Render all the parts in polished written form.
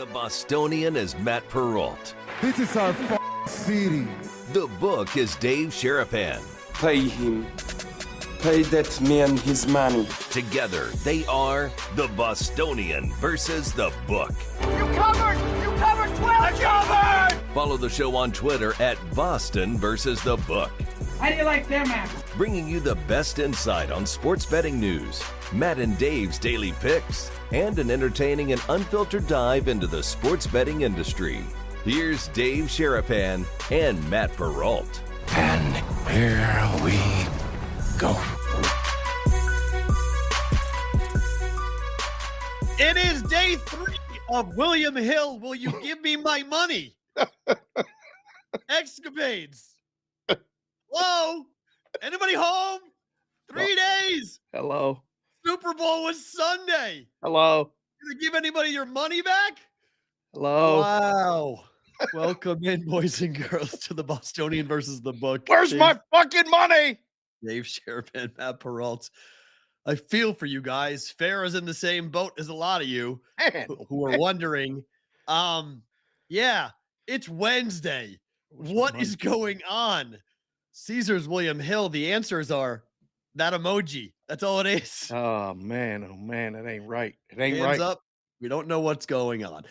The Bostonian is Matt Perrault. This is our city. The book is Dave Sharapan. Pay him. Pay that man his money. Together, they are the Bostonian versus the book. You covered 12. Covered! Follow the show on Twitter at Boston versus the book. How do you like them apples? Bringing you the best insight on sports betting news, Matt and Dave's daily picks, and an entertaining and unfiltered dive into the sports betting industry. Here's Dave Sharapan and Matt Perrault. And here we go. It is day 3 of William Hill. Will you give me my money? Escapades. Hello? Anybody home? 3 days. Hello. Super Bowl was Sunday. Hello. Gonna give anybody your money back? Hello. Wow. Welcome in, boys and girls, to the Bostonian versus the book. Where's my fucking money? Dave Sharapan, Matt Perrault. I feel for you guys. Farrah's in the same boat as a lot of you Man. who are wondering. Yeah, it's Wednesday. What is going on? Caesar's William Hill. The answers are that emoji. That's all it is. Oh man, it ain't right. It ain't Hands right. up. We don't know what's going on.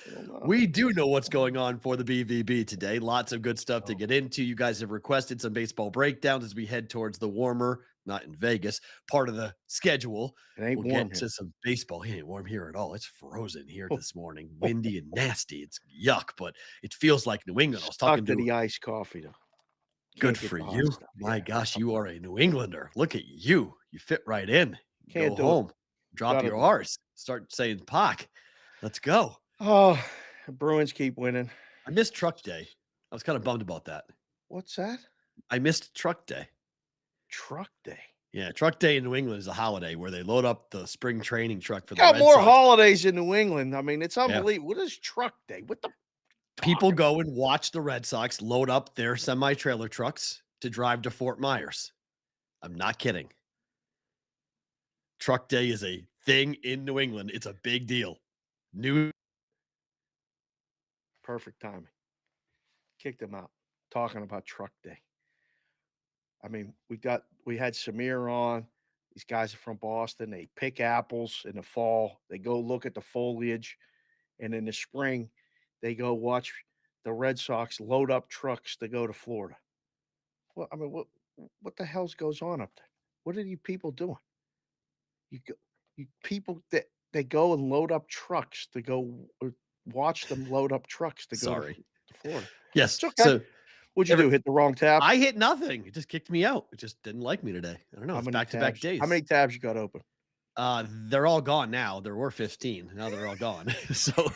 We do know what's going on for the BVB today. Lots of good stuff to get into. You guys have requested some baseball breakdowns as we head towards the warmer, not in Vegas, part of the schedule. It ain't We'll warm get here. to some baseball. It ain't warm here at all. It's frozen here this morning, windy and nasty. It's yuck, but it feels like New England. I was talking Stuck to to the iced coffee though. good Can't get for the hot you. stuff. My Yeah. gosh, you are a New Englander. Look at you. You fit right in. Can't Go do it. home. Drop Gotta your do it. R's. Start saying "Pock." Let's go. Oh, Bruins keep winning. I missed truck day. I was kind of bummed about that. What's that? I missed truck day. Truck day. Yeah, truck day in New England is a holiday where they load up the spring training truck for the Got Red more Sox. holidays in New England. I mean, it's unbelievable. What is truck day? What the People go and watch the Red Sox load up their semi-trailer trucks to drive to Fort Myers. I'm not kidding. Truck day is a thing in New England. It's a big deal. New perfect timing? Kicked them out. Talking about truck day. I mean, we had Samir on. These guys are from Boston. They pick apples in the fall. They go look at the foliage. And in the spring, they go watch the Red Sox load up trucks to go to Florida. Well, I mean, what the hell's goes on up there? What are you people doing? You people that they go and load up trucks to go watch them load up trucks to go Sorry. to Florida. Yes. It's okay. So What'd you do? Hit the wrong tab? I hit nothing. It just kicked me out. It just didn't like me today. I don't know. How It's many back-to-back tabs? days. How many tabs you got open? They're all gone now. There were 15. Now they're all gone. So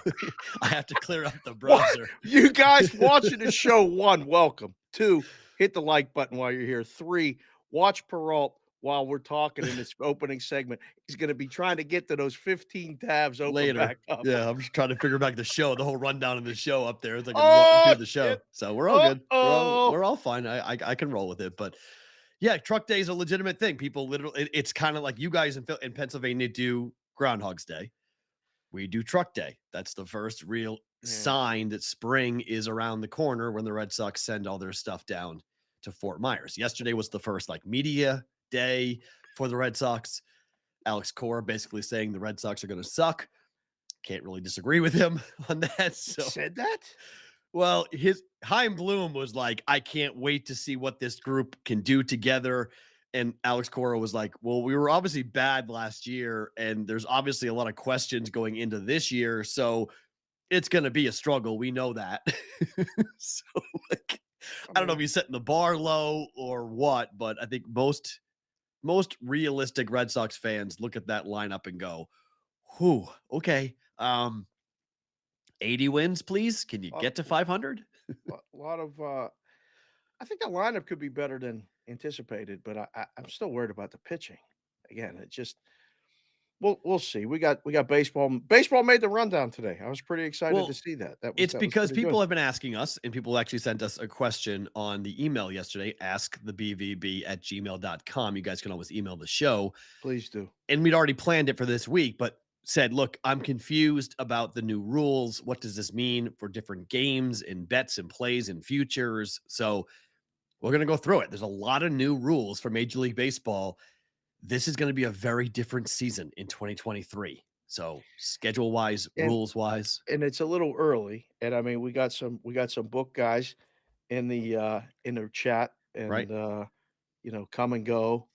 I have to clear out the browser. You guys watching the show, 1, welcome. 2, hit the like button while you're here. 3, watch Perrault while we're talking in this opening segment. He's going to be trying to get to those 15 tabs open Later. back up. Yeah, I'm just trying to figure back the show, the whole rundown of the show up there. It's like do the show. So we're all good. We're all fine. I can roll with it. But yeah, truck day is a legitimate thing. People literally, it's kind of like you guys in Pennsylvania do Groundhog's Day. We do truck day. That's the first real sign that spring is around the corner when the Red Sox send all their stuff down to Fort Myers. Yesterday was the first media day for the Red Sox. Alex Cora basically saying the Red Sox are going to suck. Can't really disagree with him on that. So Said that? well, Chaim Bloom was like, I can't wait to see what this group can do together. And Alex Cora was like, well, we were obviously bad last year, and there's obviously a lot of questions going into this year. So it's going to be a struggle. We know that. So I don't know if he's setting the bar low or what, but I think most realistic Red Sox fans look at that lineup and go, whew, okay. 80 wins, please. Can you get to 500? A lot of I think the lineup could be better than anticipated, but I'm still worried about the pitching. Again, it just we'll see. We got baseball. Baseball made the rundown today. I was pretty excited to see that. It's because people have have been asking us, and people actually sent us a question on the email yesterday, askthebvb@gmail.com. You guys can always email the show. Please do. And we'd already planned it for this week, but said, look, I'm confused about the new rules. What does this mean for different games and bets and plays and futures? So we're going to go through it. There's a lot of new rules for Major League Baseball. This is going to be a very different season in 2023. So schedule wise, And rules wise, and it's a little early. And I mean, we got some book guys in the chat, right? and come and go.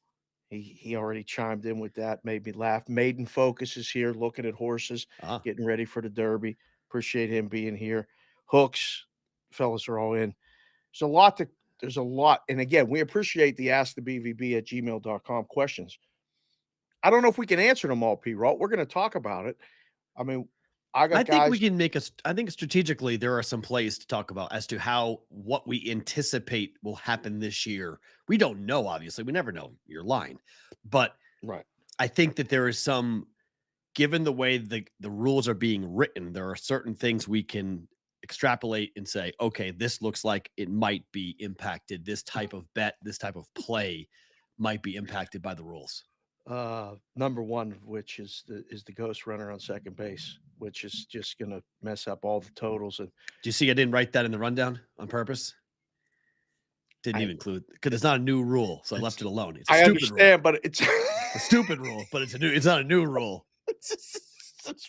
He already chimed in with that, made me laugh. Maiden Focus is here looking at horses, Ah, getting ready for the Derby. Appreciate him being here. Hooks, fellas are all in. There's a lot. And again, we appreciate the askthebvb@gmail.com questions. I don't know if we can answer them all, Perrault. We're going to talk about it. I mean, I I got think we guys. can I think strategically there are some plays to talk about as to what we anticipate will happen this year. We don't know, obviously. We never know your line. But Right. I think that there is given the way the rules are being written, there are certain things we can extrapolate and say, okay, this looks like it might be impacted. This type of bet, this type of play might be impacted by the rules. Number one of which is the ghost runner on second base, which is just going to mess up all the totals. And Do you see I didn't write that in the rundown on purpose? Didn't I even include because it's not a new rule, so I left it alone. It's a I stupid rule. understand, but it's A stupid rule, but it's not a new rule. that's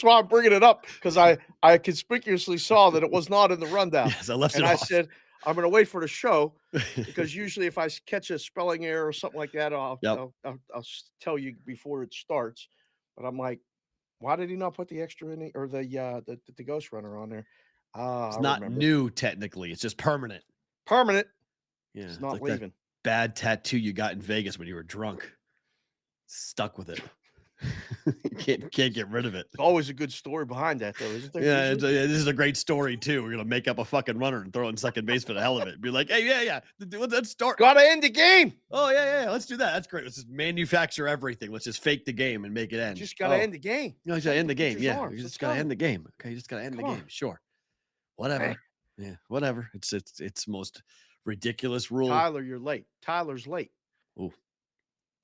why I'm bringing it up, because I conspicuously saw that it was not in the rundown. Yes, I left And it I off. said, I'm going to wait for the show, because usually if I catch a spelling error or something like that, I'll tell you before it starts. But I'm like, why did he not put the extra in or the ghost runner on there? It's I not remember. new technically. It's just permanent. Permanent. Yeah, It's not like leaving. that bad tattoo you got in Vegas when you were drunk. Stuck with it. You can't get rid of it. There's always a good story behind that, though, isn't there? Yeah, usually? this is a great story too. We're gonna make up a fucking runner and throw it in second base for the hell of it. Be like, hey, yeah, let's start. Gotta end the game. Oh yeah, let's do that. That's great. Let's just manufacture everything. Let's just fake the game and make it end. Just gotta end the game. You know, you gotta end the game. Yeah, arms. you Let's just gotta go. end the game. Okay, you just gotta end Come the on. game. Sure, whatever. Hey. Yeah, whatever. It's most ridiculous rule. Tyler, you're late. Tyler's late. Ooh,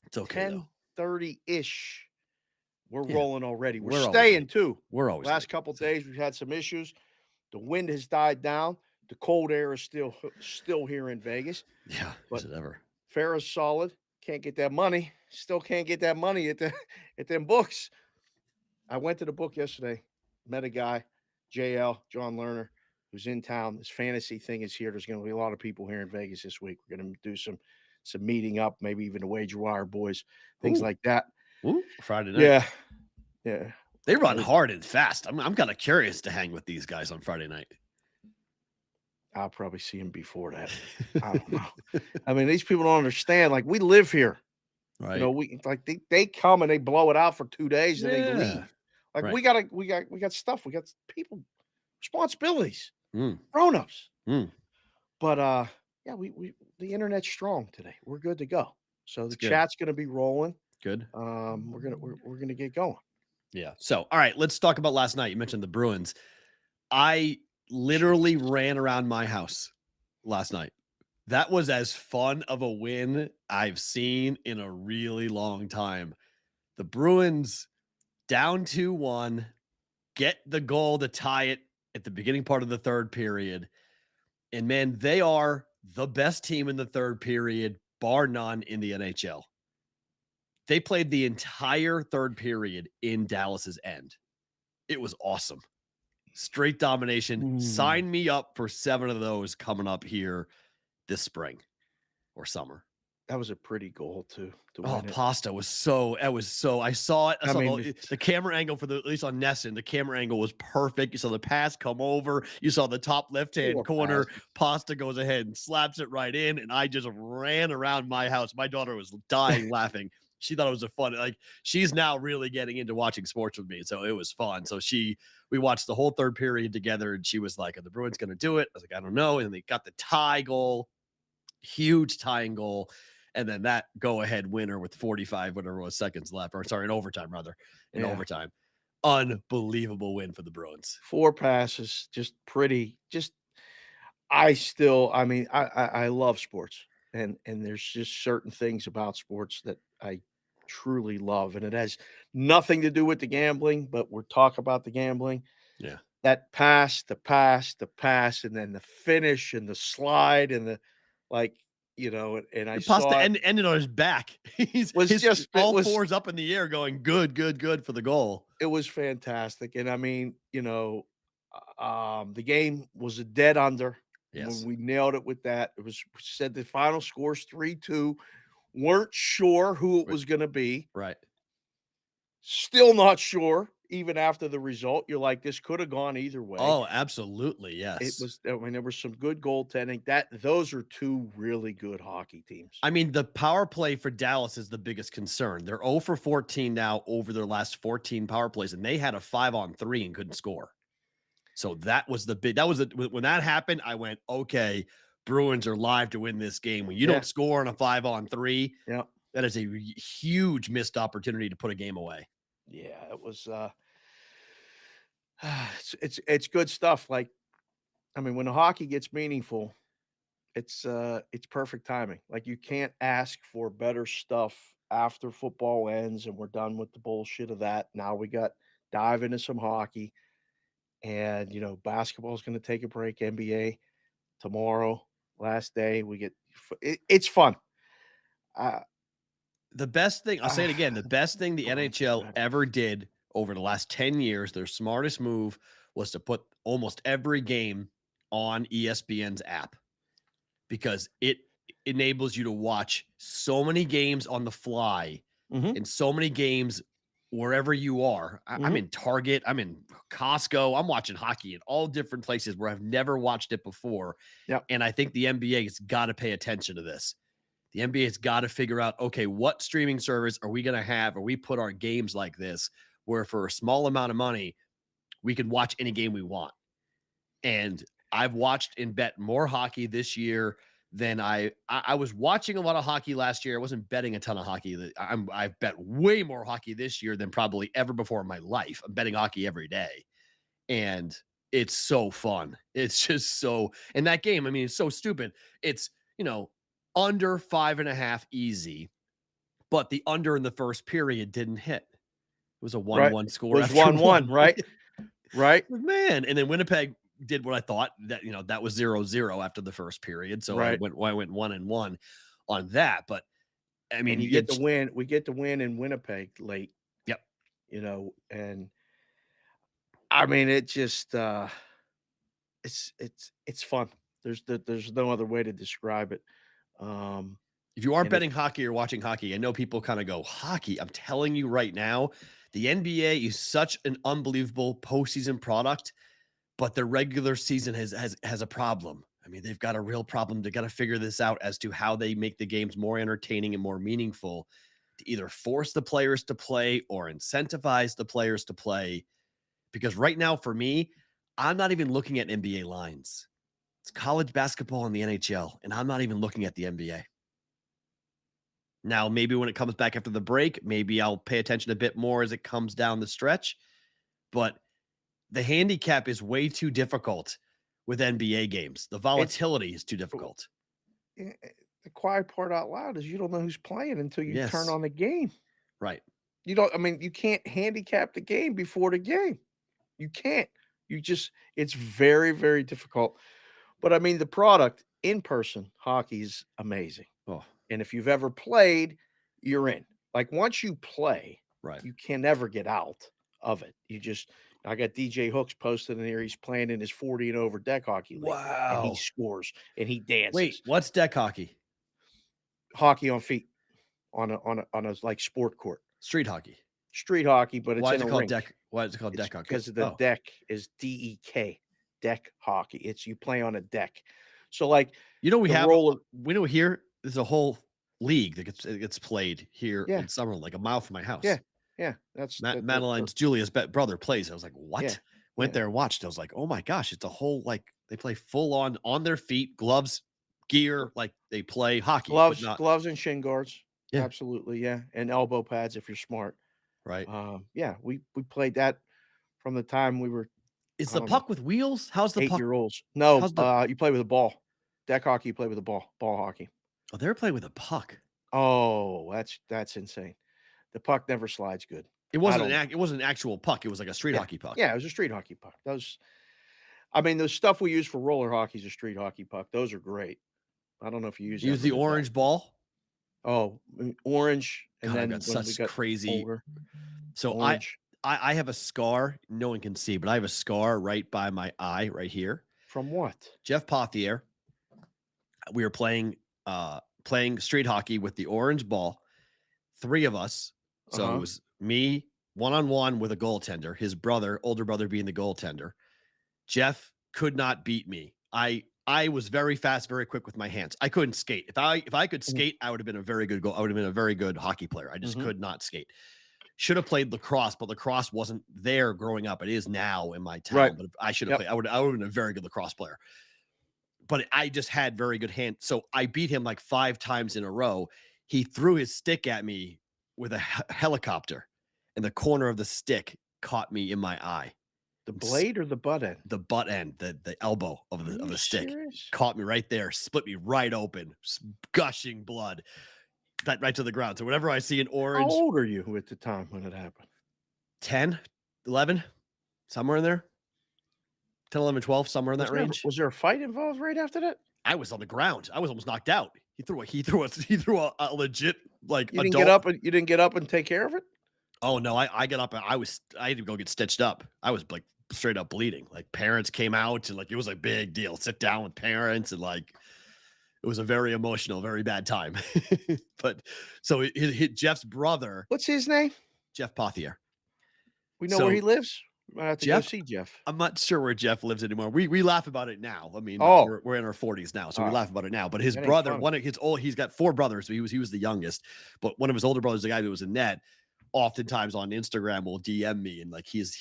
it's okay though. 10:30-ish. We're Yeah. rolling already. We're We're always staying late. too. We're always Last late. couple days we've had some issues. The wind has died down. The cold air is still here in Vegas. Yeah, But is it ever? Farrah's solid. Can't get that money. Still can't get that money at them books. I went to the book yesterday. Met a guy, JL, John Lerner, who's in town. This fantasy thing is here. There's going to be a lot of people here in Vegas this week. We're going to do some meeting up, maybe even the Wager Wire boys, things Ooh. like that. Ooh, Friday night. Yeah. They run hard and fast. I'm kind of curious to hang with these guys on Friday night. I'll probably see him before that. I don't know. I mean, these people don't understand. Like, we live here. Right. You know, they come and they blow it out for 2 days and they leave. Like, Right. we got stuff. We got people, responsibilities, Mm. grown-ups. Mm. But yeah, we the internet's strong today. We're good to go. So the good. chat's gonna be rolling. Good. We're gonna get going. Yeah. So, all right, let's talk about last night. You mentioned the Bruins. I literally ran around my house last night. That was as fun of a win I've seen in a really long time. The Bruins down 2-1, get the goal to tie it at the beginning part of the third period. And man, they are the best team in the third period, bar none, in the NHL. They played the entire third period in Dallas's end. It was awesome. Straight domination. Sign me up for 7 of those coming up here this spring or summer. That was a pretty goal to Oh, win it. Pasta was so. I saw it. I saw mean, the camera angle at least on Nesson. The camera angle was perfect. You saw the pass come over. You saw the top left-hand Poor corner. Pasta goes ahead and slaps it right in, and I just ran around my house. My daughter was dying laughing. She thought it was a fun. Like, she's now really getting into watching sports with me, so it was fun. So we watched the whole third period together, and she was like, "Are the Bruins going to do it?" I was like, "I don't know." And they got the tie goal, huge tying goal. And then that go-ahead winner with 45, whatever it was, seconds left. Or sorry, in overtime, rather. In overtime. Unbelievable win for the Bruins. 4 passes, just pretty. I love sports. And there's just certain things about sports that I truly love, and it has nothing to do with the gambling, but we're talking about the gambling. Yeah. That pass, the pass, the pass, and then the finish and the slide and the like, and I The pasta saw it ended on his back. He's was his just it all was fours up in the air going, "Good, good, good," for the goal. it was fantastic. And I mean, the game was a dead under. When Yes. we nailed it with that, it was said the final score's 3-2. Weren't sure who it Right. was going to be. Right. Still not sure, even after the result. You're like, this could have gone either way. Oh, absolutely, It yes. was, I mean, there was some good goaltending. Those are two really good hockey teams. I mean, the power play for Dallas is the biggest concern. They're 0 for 14 now over their last 14 power plays, and they had a 5-on-3 and couldn't score. So that was when that happened, I went, okay, Bruins are live to win this game. When you Yeah. don't score on a 5-on-3, Yeah. that is a huge missed opportunity to put a game away. Yeah, it was it's good stuff. Like, I mean, when the hockey gets meaningful, it's perfect timing. Like, you can't ask for better stuff after football ends and we're done with the bullshit of that. Now we got dive into some hockey, and basketball is going to take a break. NBA tomorrow, last day. It's fun. The best thing, I'll say it again, the best thing the Oh, NHL God. ever did over the last 10 years, their smartest move was to put almost every game on ESPN's app, because it enables you to watch so many games on the fly Mhm. and so many games wherever you are. I'm Mhm. in Target, I'm in Costco, I'm watching hockey in all different places where I've never watched it before. Yep. And I think the NBA has got to pay attention to this. The NBA has got to figure out, okay, what streaming service are we going to have, or we put our games like this, where for a small amount of money, we can watch any game we want. And I've watched and bet more hockey this year than I was watching a lot of hockey last year. I wasn't betting a ton of hockey. I've bet way more hockey this year than probably ever before in my life. I'm betting hockey every day, and it's so fun. It's just so, and that game, I mean, it's so stupid. It's, under 5.5 easy, but the under in the first period didn't hit. It was a 1-1 Right. score Was after 1-1, one. right? Right. Man, and then Winnipeg did what I thought, that that was 0-0 after the first period. So Right. I went 1-1 on that. But I mean, And you get the win. We get the win in Winnipeg late. Yep. And I mean, it just it's fun. There's no other way to describe it. If you aren't And if betting hockey or watching hockey, I know people kind of go, hockey. I'm telling you right now, the NBA is such an unbelievable postseason product, but the regular season has a problem. I mean, they've got a real problem. They got to figure this out as to how they make the games more entertaining and more meaningful, to either force the players to play or incentivize the players to play. Because right now, for me, I'm not even looking at NBA lines. It's college basketball and the NHL, and I'm not even looking at the NBA. Now, maybe when it comes back after the break, maybe I'll pay attention a bit more as it comes down the stretch. But the handicap is way too difficult with NBA games. The volatility is too difficult. the quiet part out loud is you don't know who's playing until you turn Yes. on the game. Right. I mean, you can't handicap the game before the game. You can't. It's very, very difficult. But I mean, the product in person hockey is amazing. Oh, And if you've ever played, you're in. Like, once you play, right. you can never get out of it. I got DJ Hooks posted in here. He's playing in his 40 and over deck hockey league. And he Wow. scores and he dances. Wait, what's deck hockey? Hockey on feet on a like sport court. Street hockey. Street hockey, but it's Why in is it a called rink. deck? Why is it called deck hockey? Because the Oh. deck is DEK, deck hockey. It's you play on a deck. So, like, we the have role of we know here there's a whole league that gets played here Yeah. in Summerlin, like a mile from my house. yeah, that's Madeline's Julia's brother plays. I was like, what? Yeah, Went yeah. there and watched. I was like, oh my gosh, it's a whole, like, they play full on their feet, gloves, gear, like they play hockey, but not gloves and shin guards. Yeah. Absolutely, yeah, and elbow pads if you're smart. right. Yeah, we played that from the time we were Is I the don't know, puck with wheels? How's the puck? 8-year-olds. No, How's the you play with a ball. Deck hockey, you play with a ball hockey. Oh, they're playing with a puck. Oh, that's insane. The puck never slides good. It wasn't it wasn't an actual puck. It was like a street hockey puck. Yeah, it was a street hockey puck. The stuff we use for roller hockey is a street hockey puck. Those are great. I don't know if you use Use the orange ball. Oh, orange, and God, then I've got when we such got crazy. older, So orange I have a scar. No one can see, but I have a scar right by my eye, right here. from what? Jeff Pothier. We were playing street hockey with the orange ball. 3 of us. So it was me, one-on-one with a goaltender, his brother, older brother being the goaltender. Jeff could not beat me. I was very fast, very quick with my hands. I couldn't skate. If I could skate, I would have been a very good I would have been a very good hockey player. I just could not skate. Should have played lacrosse, but lacrosse wasn't there growing up. It is now in my town. Right. But if I should have played. I would have been a very good lacrosse player. But I just had very good hands. So I beat him like 5 times in a row. He threw his stick at me with a helicopter, and the corner of the stick caught me in my eye. The blade or the butt end? The butt end, the elbow of the stick Serious? caught me right there, split me right open, gushing blood, that right to the ground. So whenever I see an How orange, old are you at the time when it happened? 10, 11, somewhere in there, 10, 11, 12, somewhere in that range. Was there a fight involved right after that? I was on the ground. I was almost knocked out. He threw a legit like You didn't adult. you didn't get up and take care of it? Oh no, I got up and I had to go get stitched up. I was like straight up bleeding. Like parents came out and like it was a big deal. Sit down with parents and like it was a very emotional, very bad time. But so it hit Jeff's brother, What's his name? Jeff Pothier. We know So, where he lives. I have to go Jeff? see Jeff. I'm not sure where Jeff lives anymore. We laugh about it now. I mean, Oh. we're in our 40s now, so we laugh about it now. But his That ain't brother, funny. he's got 4 brothers. So he was the youngest, but one of his older brothers, the guy who was in net, oftentimes on Instagram will DM me and like he's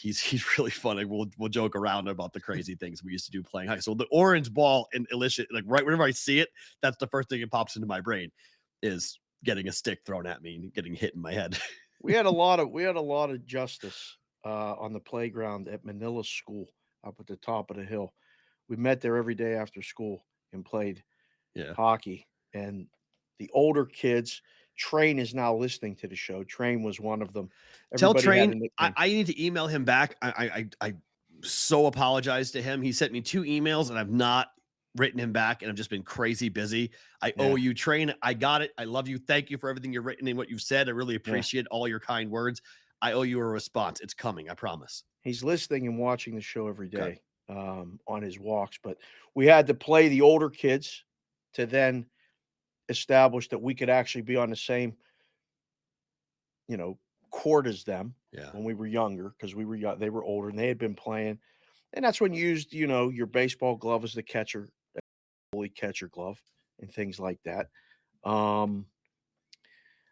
really funny. We'll joke around about the crazy things we used to do playing hockey. So the orange ball and illicit, like right whenever I see it, that's the first thing that pops into my brain is getting a stick thrown at me and getting hit in my head. We had a lot of justice on the playground at Manila School up at the top of the hill. We met there every day after school and played hockey. And the older kids, Train is now listening to the show. Train was one of them. Tell Everybody had a Train nickname. I need to email him back. I so apologize to him. He sent me 2 emails and I've not written him back and I've just been crazy busy. I owe you, Train. I got it. I love you. Thank you for everything you've written and what you've said. I really appreciate all your kind words. I owe you a response. It's coming. I promise. He's listening and watching the show every day on his walks. But we had to play the older kids to then establish that we could actually be on the same, court as them when we were younger, because we were young, they were older and they had been playing. And that's when you used, your baseball glove as the catcher, catcher glove and things like that.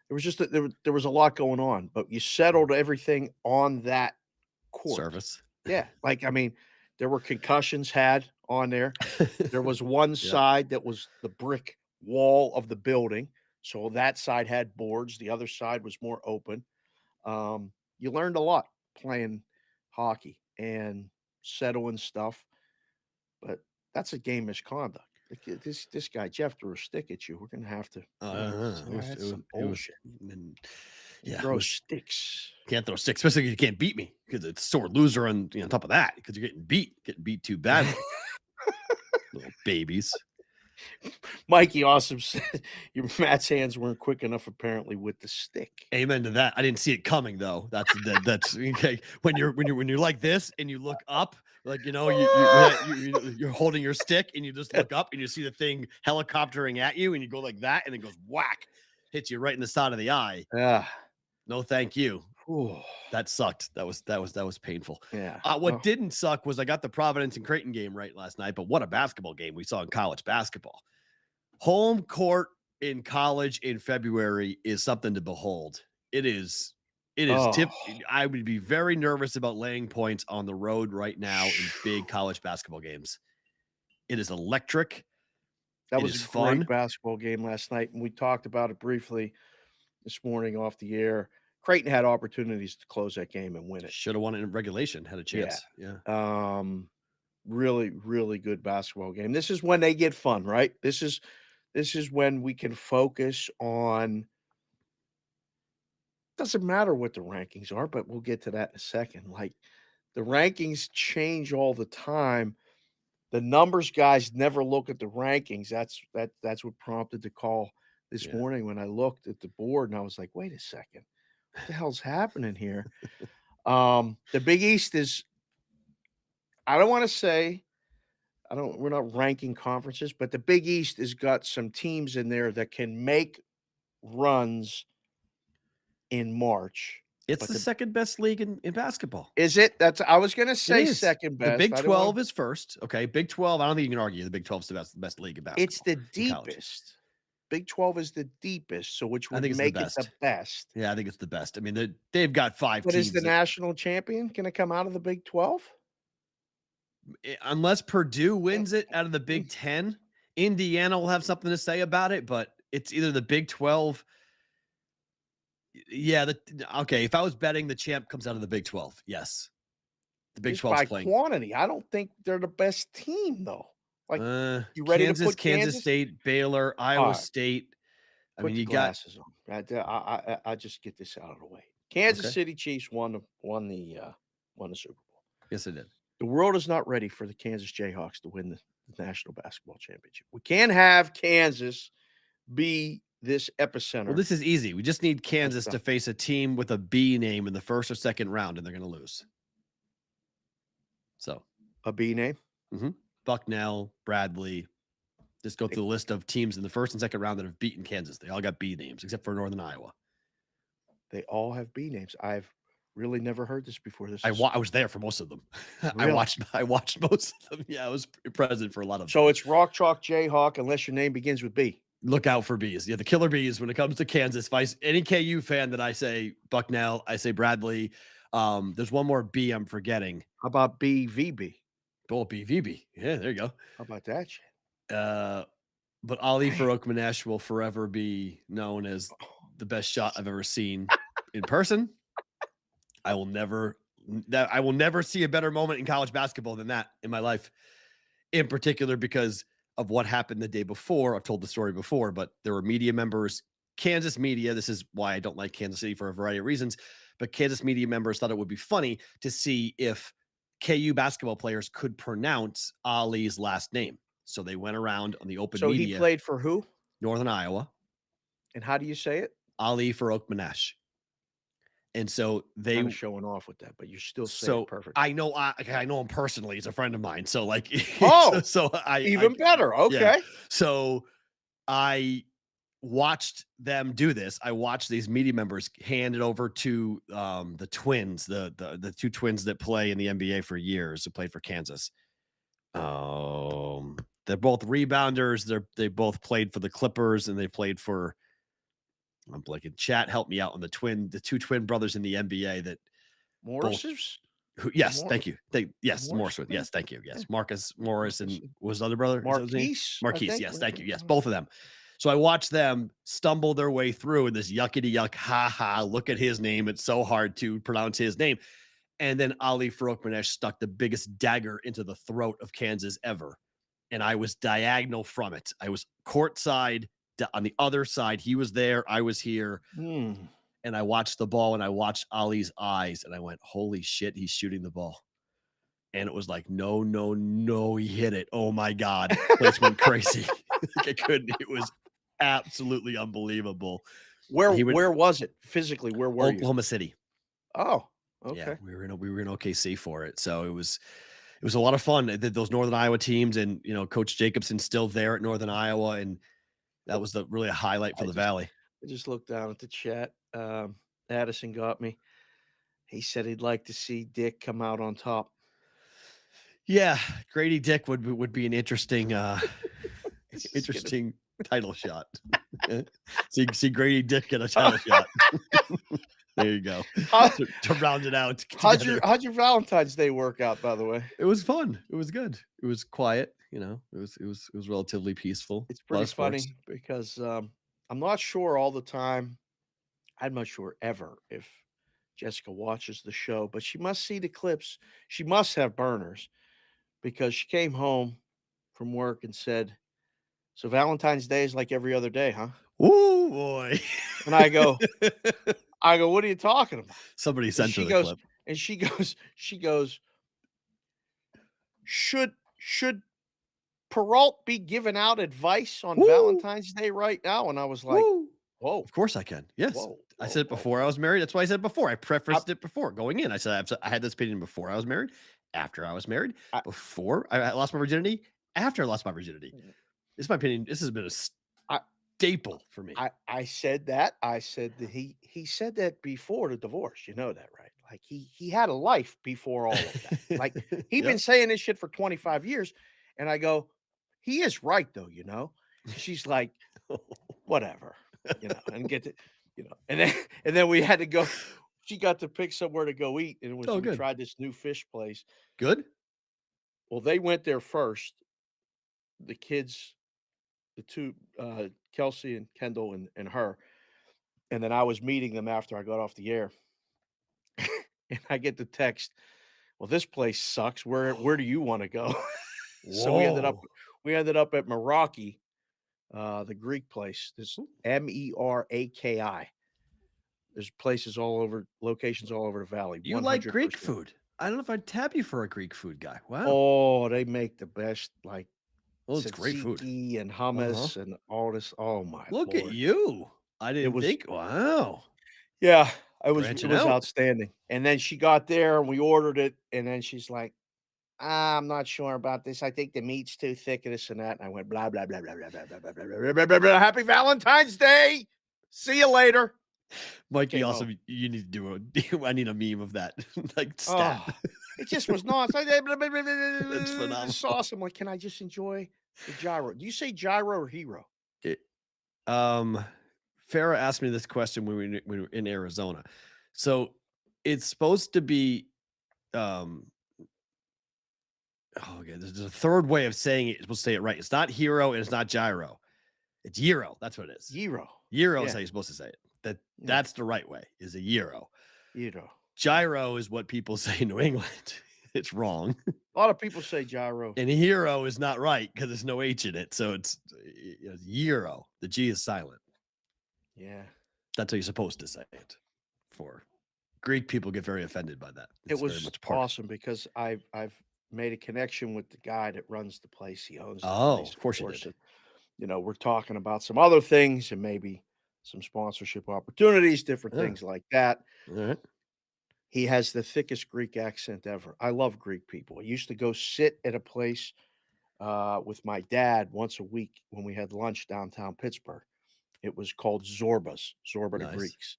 There was just there was a lot going on, but you settled everything on that court. Service. Yeah. There were concussions had on there. There was one side that was the brick wall of the building. So that side had boards. The other side was more open. You learned a lot playing hockey and settling stuff, but that's a game misconduct. This guy Jeff threw a stick at you. We're gonna have to. Throw sticks. Can't throw sticks, especially if you can't beat me because it's sore loser. And on top of that, because you're getting beat too badly. Little babies. Mikey Awesome said your Matt's hands weren't quick enough apparently with the stick. Amen to that. I didn't see it coming though. That's okay. When you're like this and you look up, like you're holding your stick and you just look up and you see the thing helicoptering at you and you go like that and it goes whack, hits you right in the side of the eye. Yeah. No, thank you. Ooh. That sucked. That was painful. Yeah. What didn't suck was I got the Providence and Creighton game right last night, but what a basketball game we saw in college basketball. Home court in college in February is something to behold. It is. I would be very nervous about laying points on the road right now in big college basketball games. It is electric. That was a great basketball game last night, and we talked about it briefly this morning off the air. Creighton had opportunities to close that game and win it. Should have won it in regulation, had a chance. Yeah. Really, really good basketball game. This is when they get fun, right? This is when we can focus on doesn't matter what the rankings are, but we'll get to that in a second. Like the rankings change all the time. The numbers guys never look at the rankings. That's what prompted the call this morning when I looked at the board and I was like, wait a second, what the hell's happening here? The Big East is, I don't want to say, we're not ranking conferences, but the Big East has got some teams in there that can make runs in March. It's the second best league in basketball. Is it? I was going to say second best. The Big 12 is first. Okay. Big 12. I don't think you can argue the Big 12 is the best league in basketball. It's the deepest. Big 12 is the deepest. So which would make it the best? Yeah, I think it's the best. I mean, they've got 5 teams. But is the national champion going to come out of the Big 12? Unless Purdue wins it out of the Big 10, Indiana will have something to say about it, but it's either the Big 12. Yeah. Okay. If I was betting, the champ comes out of the Big 12. Yes. The Big 12 by quantity. I don't think they're the best team, though. Like, you ready to put Kansas State, Baylor, Iowa State. I mean, you got glasses on. I just get this out of the way. Kansas City Chiefs won the Super Bowl. Yes, it did. The world is not ready for the Kansas Jayhawks to win the National Basketball Championship. We can't have Kansas be this epicenter. Well, this is easy. We just need Kansas to face a team with a B name in the first or second round, and they're going to lose. So, a B name? Mm-hmm. Bucknell, Bradley. Just go through the list of teams in the first and second round that have beaten Kansas. They all got B names, except for Northern Iowa. They all have B names. I've really never heard this before. I was there for most of them. Really? I watched most of them. Yeah, I was present for a lot of them. So it's Rock Chalk Jayhawk unless your name begins with B. Look out for B's. Yeah, the killer B's when it comes to Kansas. If any KU fan that I say Bucknell, I say Bradley. There's one more B I'm forgetting. How about BVB? Oh, BVB. Yeah, there you go. How about that shit? But Ali Farouk Manesh will forever be known as the best shot I've ever seen in person. I will never see a better moment in college basketball than that in my life, in particular because of what happened the day before. I've told the story before, but there were media members, Kansas media. This is why I don't like Kansas City for a variety of reasons, but Kansas media members thought it would be funny to see if KU basketball players could pronounce Ali's last name. So they went around on the open media. So he played for who? Northern Iowa. And how do you say it? Ali Farouk Manesh. And so they kind of showing off with that, but you're still saying perfect. I know him personally. He's a friend of mine. So like, even better. Okay. Yeah. So I watched them do this. I watched these media members hand it over to the twins, the two twins that play in the NBA for years, who played for Kansas. They're both rebounders. They both played for the Clippers, and they played for. I'm blanking. Chat, help me out on the two twin brothers in the NBA that Morris's. Yes, thank you. Morris. Yes, thank you. Yes, Marcus Morris and was the other brother Marquise. Yes, thank you. Yes, both of them. So I watched them stumble their way through in this yuckity yuck. Ha. Look at his name. It's so hard to pronounce his name. And then Ali Farouk Manesh stuck the biggest dagger into the throat of Kansas ever. And I was diagonal from it. I was courtside. On the other side, he was there. I was here. And I watched the ball and I watched Ali's eyes and I went, holy shit, he's shooting the ball. And it was like, no, he hit it. Oh my God. The place went crazy. I couldn't. It was absolutely unbelievable. Where was it physically? Where were you? Oklahoma City. Oh, okay. Yeah, we were in OKC for it. So it was a lot of fun. Those Northern Iowa teams and, Coach Jacobson's still there at Northern Iowa. And that was really a highlight for the Valley. I just looked down at the chat. Addison got me. He said he'd like to see Dick come out on top. Yeah, Grady Dick would be an interesting title shot. See Grady Dick get a title shot. There you go. To round it out. How'd your Valentine's Day work out, by the way? It was fun. It was good. It was quiet. It was relatively peaceful. It's pretty funny because I'm not sure all the time. I'm not sure ever if Jessica watches the show, but she must see the clips. She must have burners because she came home from work and said, "So Valentine's Day is like every other day, huh?" Oh boy. And I go, I go, what are you talking about? Somebody sent her the goes, clip. and she goes, should Perrault be giving out advice on Valentine's Day right now? And I was like, whoa. Of course I can. Yes. Whoa, I said it before I was married. That's why I said before. I prefaced it before going in. I said I had this opinion before I was married, after I was married, before I lost my virginity, after I lost my virginity. This is my opinion. This has been a staple for me. I said that. I said that he said that before the divorce. You know that, right? Like he had a life before all of that. Like he'd been saying this shit for 25 years. And I go, he is right though, you know. She's like, whatever, you know, and get to, you know, and then we had to go. She got to pick somewhere to go eat, and we tried this new fish place. Good. Well, they went there first. The kids, the two, Kelsey and Kendall and her, and then I was meeting them after I got off the air, and I get the text. Well, this place sucks. Where do you want to go? So we ended up at Meraki, the Greek place. This Meraki. There's places all over, locations all over the valley. You like Greek food? I don't know if I'd tap you for a Greek food guy. Wow. Oh, they make the best, like, it's great food and hummus and all this. Oh my! Look Lord. at you! I didn't think. Wow. Yeah, it was outstanding. And then she got there and we ordered it, and then she's like, I'm not sure about this. I think the meat's too thick and this and that. And I went blah blah blah blah blah blah blah blah blah blah blah blah blah. Happy Valentine's Day. See you later. Mikey, also, you need to do I need a meme of that. Like stat. Oh, it just was nuts. It's phenomenal. Sauce. I'm like, can I just enjoy the gyro? Do you say gyro or hero? Farrah asked me this question when we were in Arizona. So it's supposed to be okay, there's a third way of saying it. You're supposed to say it right. It's not hero and it's not gyro. It's gyro. That's what it is. Gyro. Gyro is how you're supposed to say it. That's the right way, is a gyro. Gyro. Gyro is what people say in New England. It's wrong. A lot of people say gyro. And hero is not right because there's no H in it. So it's gyro. The G is silent. Yeah. That's how you're supposed to say it. For Greek people get very offended by that. It was awesome because I've made a connection with the guy that runs the place. He owns the place. Of course you did. You know, we're talking about some other things and maybe some sponsorship opportunities, different things like that. All right. He has the thickest Greek accent ever. I love Greek people. I used to go sit at a place with my dad once a week when we had lunch downtown Pittsburgh. It was called Zorba's, Zorba the Greeks.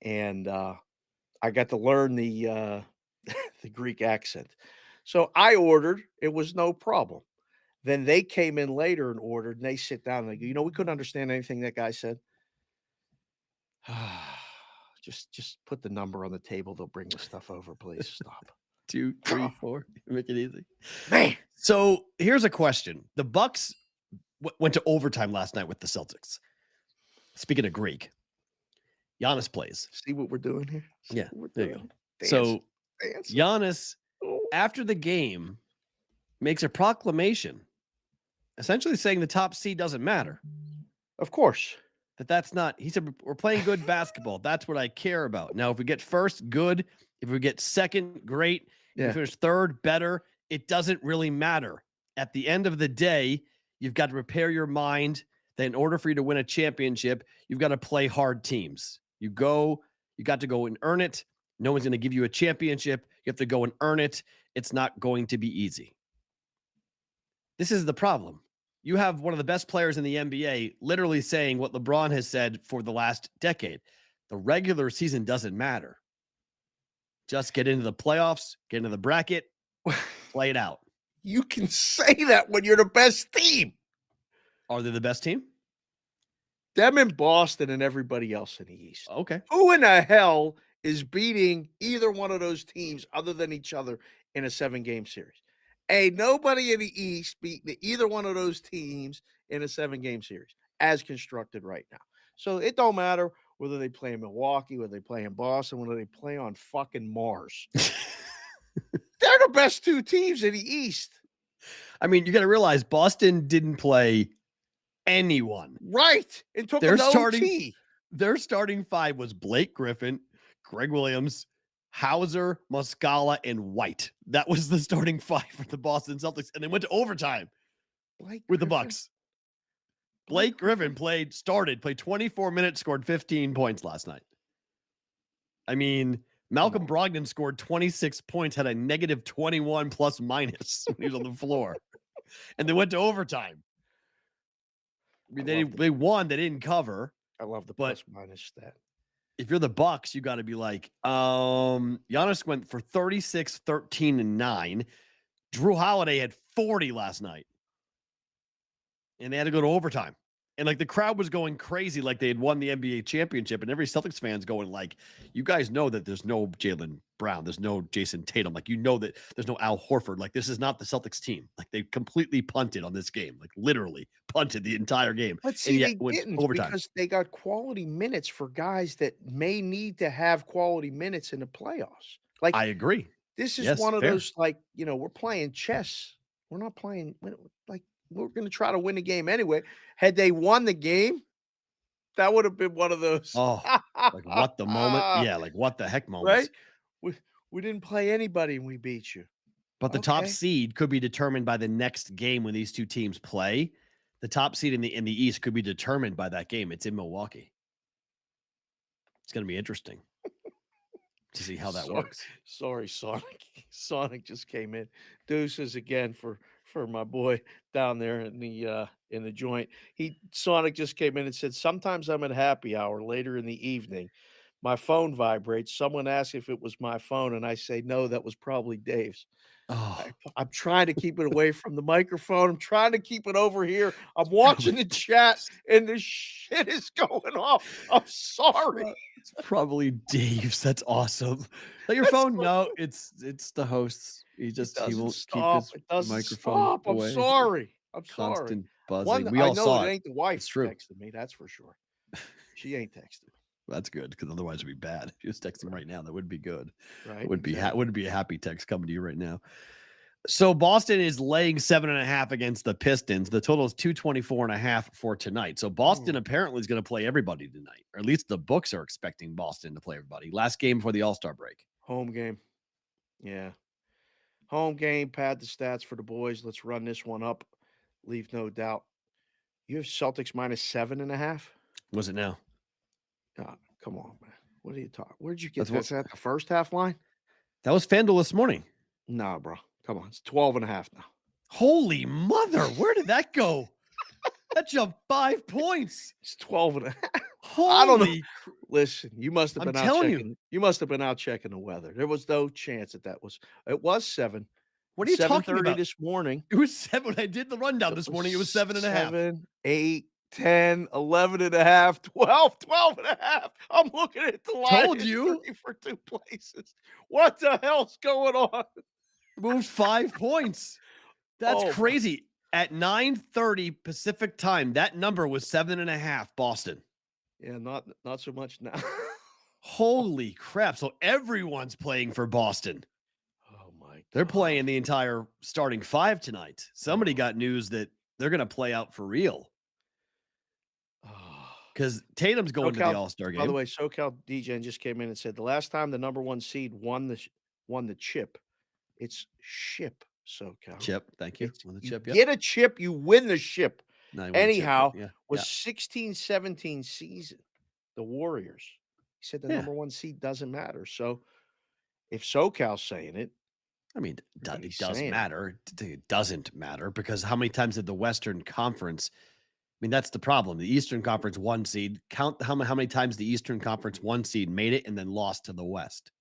And I got to learn the the Greek accent. So I ordered. It was no problem. Then they came in later and ordered, and they sit down and they go, you know, we couldn't understand anything that guy said. Just put the number on the table. They'll bring the stuff over, please. Stop. 2, 3, 4. Make it easy. Man. So here's a question. The Bucks went to overtime last night with the Celtics. Speaking of Greek, Giannis plays. See what we're doing here? Yeah, there you go. So Giannis, after the game, makes a proclamation essentially saying the top seed doesn't matter. Of course. That's not, he said, we're playing good basketball. That's what I care about. Now, if we get first, good. If we get second, great. If we finish third, better. It doesn't really matter. At the end of the day, you've got to prepare your mind that in order for you to win a championship, you've got to play hard teams. You got to go and earn it. No one's going to give you a championship. You have to go and earn it. It's not going to be easy. This is the problem. You have one of the best players in the NBA literally saying what LeBron has said for the last decade. The regular season doesn't matter. Just get into the playoffs, get into the bracket, play it out. You can say that when you're the best team. Are they the best team? Them in Boston and everybody else in the East. Okay. Who in the hell is beating either one of those teams other than each other in a 7-game series? Ain't nobody in the East beating either one of those teams in a 7-game series as constructed right now. So it don't matter whether they play in Milwaukee, whether they play in Boston, whether they play on fucking Mars. They're the best two teams in the East. I mean, you got to realize Boston didn't play anyone. Right. It took an OT. Their starting five was Blake Griffin, Greg Williams, Hauser, Muscala, and White. That was the starting five for the Boston Celtics, and they went to overtime with the Bucks. Blake Griffin played 24 minutes, scored 15 points last night. I mean, Malcolm Brogdon scored 26 points, had a negative 21 plus minus when he was on the floor, and they went to overtime. I mean, they won. They didn't cover. I love the plus minus stat. If you're the Bucks, you got to be like, Giannis went for 36, 13, and 9. Drew Holiday had 40 last night. And they had to go to overtime. And like the crowd was going crazy like they had won the NBA championship. And every Celtics fan's going like, you guys know that there's no Jaylen Brown. There's no Jason Tatum. Like, you know that there's no Al Horford. Like, this is not the Celtics team. Like, they completely punted on this game. Like, literally punted the entire game. But see, they didn't because they got quality minutes for guys that may need to have quality minutes in the playoffs. Like, I agree. This is one of those, like, you know, we're playing chess. We're not playing, like, we're going to try to win the game anyway. Had they won the game, that would have been one of those. Oh, like what the moment? Yeah, like what the heck moments. Right? We didn't play anybody and we beat you. But the top seed could be determined by the next game when these two teams play. The top seed in the East could be determined by that game. It's in Milwaukee. It's going to be interesting to see how that works. Sorry, Sonic. Sonic just came in. Deuces again for my boy down there in the joint. Sonic just came in and said, sometimes I'm at happy hour later in the evening. My phone vibrates. Someone asks if it was my phone, and I say, no, that was probably Dave's. Oh. I'm trying to keep it away from the microphone. I'm trying to keep it over here. I'm watching the chat, and this shit is going off. I'm sorry. It's probably Dave's. That's awesome. Like your phone? No, it's the host's. He won't stop. keep his microphone stop. away. I'm sorry. Constant buzzing. We all saw it. Ain't the wife texting me. That's for sure. She ain't texting me. That's good because otherwise it'd be bad. If she was texting right now, that would be good. Right? Would be a happy text coming to you right now. So Boston is laying 7.5 against the Pistons. The total is 224.5 for tonight. So Boston apparently is going to play everybody tonight, or at least the books are expecting Boston to play everybody. Last game before the All-Star break. Home game. Yeah. Home game. Pad the stats for the boys. Let's run this one up. Leave no doubt. You have Celtics minus 7.5. Was it now? Come on, man. What are you talking? Where'd you get that? Is that the first half line? That was FanDuel this morning. Nah, bro. Come on. It's 12.5 now. Holy mother. Where did that go? That jumped 5 points. It's 12.5. Holy. I don't know. Listen, you must have been I'm out telling checking. You must have been out checking the weather. There was no chance that was. It was 7. What are you talking about? this morning. It was 7. When I did the rundown this morning, it was 7.5. 7, 8, 10, 11.5, 12.5. I'm looking at the line. Told you. For 2 places. What the hell's going on? Moved 5 points. That's crazy. At 9:30 Pacific time, that number was 7.5 Boston. Yeah, not so much now. Holy crap. So everyone's playing for Boston. Oh my God. They're playing the entire starting 5 tonight. Somebody got news that they're going to play out for real. Because Tatum's going to the All-Star game. By the way, SoCal DJ just came in and said the last time the number 1 seed won the chip, it's ship, SoCal. Chip, thank you. Won the chip, get a chip, you win the ship. Anyhow, was 16-17 season, the Warriors. He said the number 1 seed doesn't matter. So if SoCal's saying it, I mean, it does matter. It doesn't matter because how many times did the Western Conference? I mean, that's the problem. The Eastern Conference 1 seed. Count how many times the Eastern Conference 1 seed made it and then lost to the West.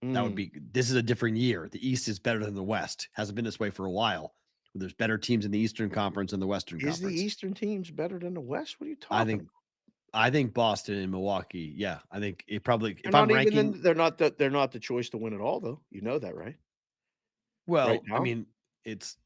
That would be. This is a different year. The East is better than the West. Hasn't been this way for a while. There's better teams in the Eastern Conference than the Western Conference. Is the Eastern teams better than the West? What are you talking about? I think Boston and Milwaukee. Yeah, I think it probably. If I'm ranking, they're not the choice to win it all, though. You know that, right? Well, right I mean, it's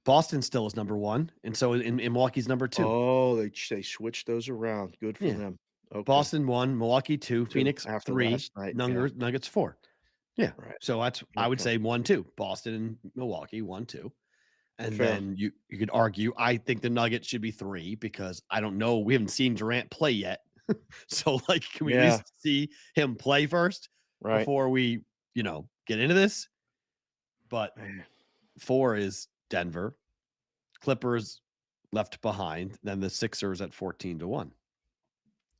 Boston still is number 1, and so in Milwaukee's number 2. Oh, they switched those around. Good for them. Okay. Boston 1, Milwaukee 2, Phoenix 3, Nuggets 4. Yeah, right. So that's I would say 1-2. Boston and Milwaukee 1-2. And Fair. then you could argue, I think the Nuggets should be 3 because I don't know. We haven't seen Durant play yet. So, like, can we at least see him play first before we, get into this? But 4 is Denver, Clippers left behind, then the Sixers at 14-1.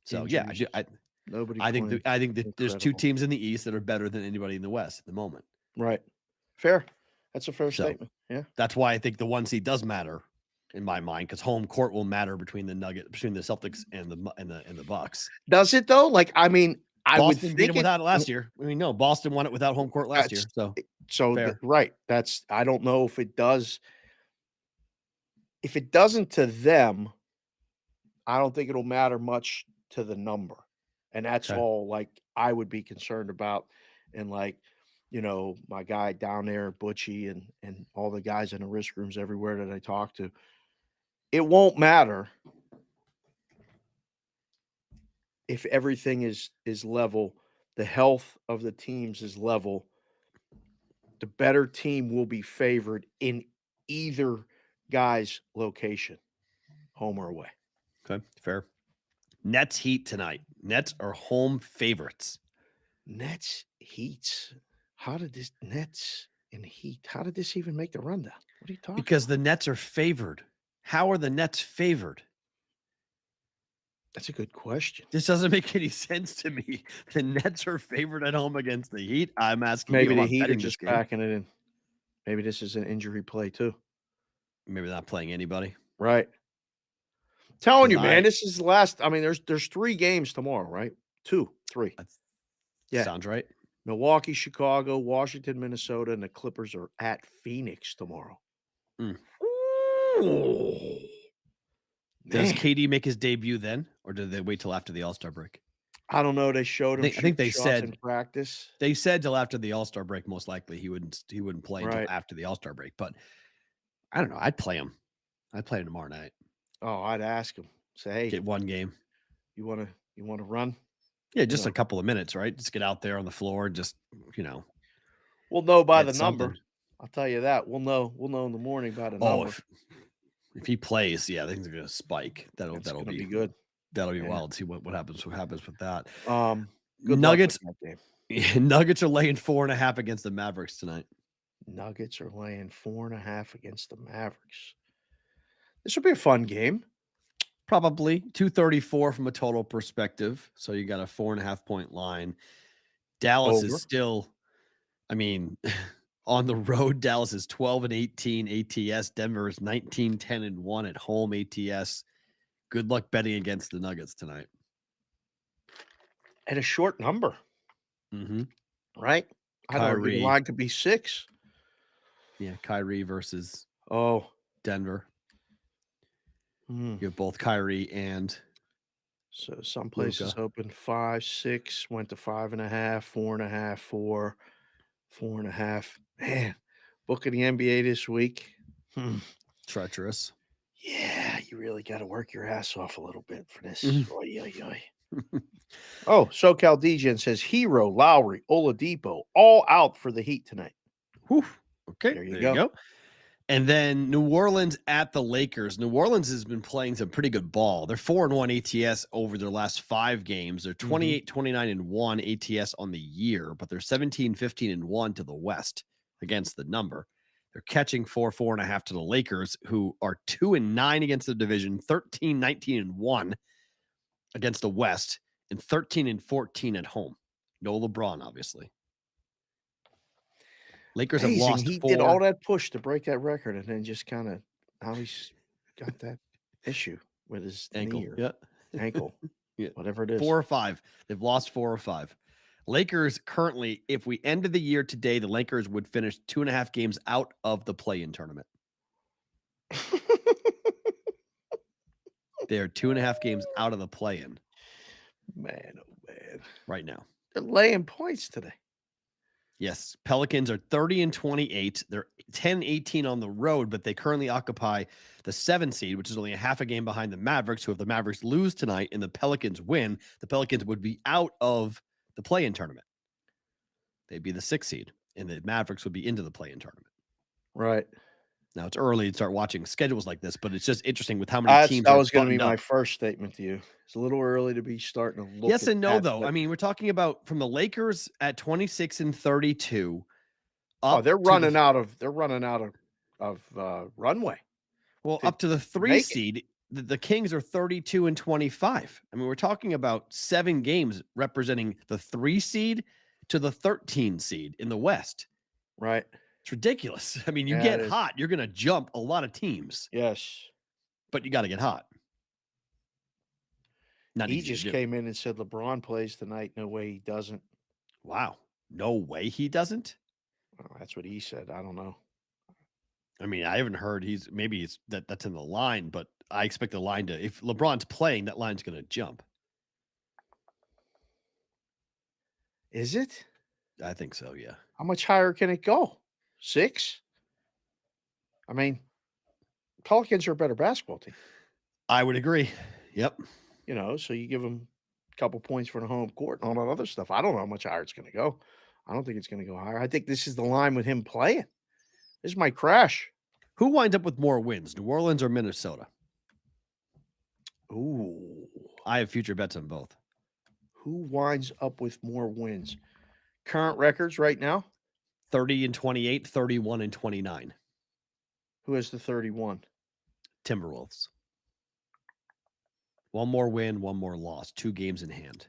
So, yeah, I think that there's 2 teams in the East that are better than anybody in the West at the moment. Right. Fair. That's a fair statement. Yeah. That's why I think the 1 seed does matter in my mind, because home court will matter between the Celtics and the Bucks. Does it though? Like, I mean, I would Boston think beat them without it last year. I mean, no, Boston won it without home court last year. So right. I don't know if it does. If it doesn't to them, I don't think it'll matter much to the number. And that's all like I would be concerned about. And like, my guy down there, Butchie, and all the guys in the risk rooms everywhere that I talk to, it won't matter if everything is level, the health of the teams is level. The better team will be favored in either guy's location, home or away. Okay, fair. Nets Heat tonight. Nets are home favorites. Nets Heat. How did this Nets and Heat? How did this even make the rundown? What are you talking Because about? the Nets are favored. How are the Nets favored? That's a good question. This doesn't make any sense to me. The Nets are favored at home against the Heat. I'm asking Maybe you. the Heat are just backing it in. Maybe this is an injury play too. Maybe not playing anybody. Right. Telling you, man, this is the last. I mean, there's 3 games tomorrow, right? 2, 3. Yeah. Sounds right. Milwaukee, Chicago, Washington, Minnesota, and the Clippers are at Phoenix tomorrow. Mm. Ooh. Does KD make his debut then, or did they wait till after the All-Star break? I don't know. They showed him. I think they said in practice. They said till after the All-Star break, most likely he wouldn't play until after the All-Star break. But I don't know. I'd play him. I'd play him tomorrow night. Oh, I'd ask him. Say, hey, get 1 game. You want to run? Yeah, just a couple of minutes, right? Just get out there on the floor. Just We'll know by the number. I'll tell you that. We'll know in the morning by the number. If he plays, yeah, things are gonna spike. That'll be good. That'll be wild. See what happens. What happens with that? Good Nuggets. Luck with that game. Nuggets are laying 4.5 against the Mavericks tonight. Nuggets are laying 4.5 against the Mavericks. This will be a fun game. Probably 234 from a total perspective. So you got a 4.5 point line. Dallas is still, I mean, on the road. Dallas is 12-18 ATS. Denver is 19-10-1 at home ATS. Good luck betting against the Nuggets tonight. At a short number. Mm-hmm. Right? I don't think the line could be 6. Yeah, Kyrie versus Denver. You have both Kyrie and so some places open 5, 6, went to 5.5, 4.5, 4, 4.5. Man, book of the NBA this week. Treacherous. Yeah, you really got to work your ass off a little bit for this. Oh, SoCal DGen says Hero, Lowry, Oladipo, all out for the Heat tonight. Whew. Okay, there you go. And then New Orleans at the Lakers. New Orleans has been playing some pretty good ball. They're 4-1 ATS over their last 5 games. They're 28-29-1 ATS on the year, but they're 17-15-1 to the West against the number. They're catching 4.5 to the Lakers, who are 2-9 against the division, 13-19-1 against the West, and 13-14 at home. No LeBron, obviously. Lakers have lost 4. He did all that push to break that record, and then just kind of now he's got that issue with his ankle. Ankle, whatever it is. 4 or 5. They've lost 4 or 5. Lakers currently, if we ended the year today, the Lakers would finish 2.5 games out of the play-in tournament. They're 2.5 games out of the play-in. Man, oh man! Right now, they're laying points today. Yes, Pelicans are 30-28. They're 10-18 on the road, but they currently occupy the 7 seed, which is only a half a game behind the Mavericks. So if the Mavericks lose tonight and the Pelicans win, the Pelicans would be out of the play-in tournament. They'd be the 6th seed, and the Mavericks would be into the play-in tournament. Right. Now it's early to start watching schedules like this, but it's just interesting with how many teams That are was going to be buttoned my up. first statement to you. It's a little early to be starting to look Yes at and no, that, though. but I mean, we're talking about from the Lakers at 26-32 oh, up to the they're running out of runway to up to the 3 make it. seed. The Kings are 32-25. I mean, we're talking about 7 games representing the 3 seed to the 13 seed in the West. Right. It's ridiculous. I mean, you Yeah, get it is. hot, you're going to jump a lot of teams, Yes. but you got to get hot. Not He easy to just do. came in and said LeBron plays tonight. No way he doesn't. Wow. No way he doesn't. Well, that's what he said. I don't know. I mean, I haven't heard that's in the line, but I expect the line to, if LeBron's playing, that line's going to jump. Is it? I think so, yeah. How much higher can it go? 6? I mean, Pelicans are a better basketball team. I would agree. Yep. So you give them a couple points for the home court and all that other stuff. I don't know how much higher it's going to go. I don't think it's going to go higher. I think this is the line with him playing. This might crash. Who winds up with more wins, New Orleans or Minnesota? Ooh. I have future bets on both. Who winds up with more wins? Current records right now? 30-28, 31-29. Who has the 31? Timberwolves. One more win, one more loss. 2 games in hand.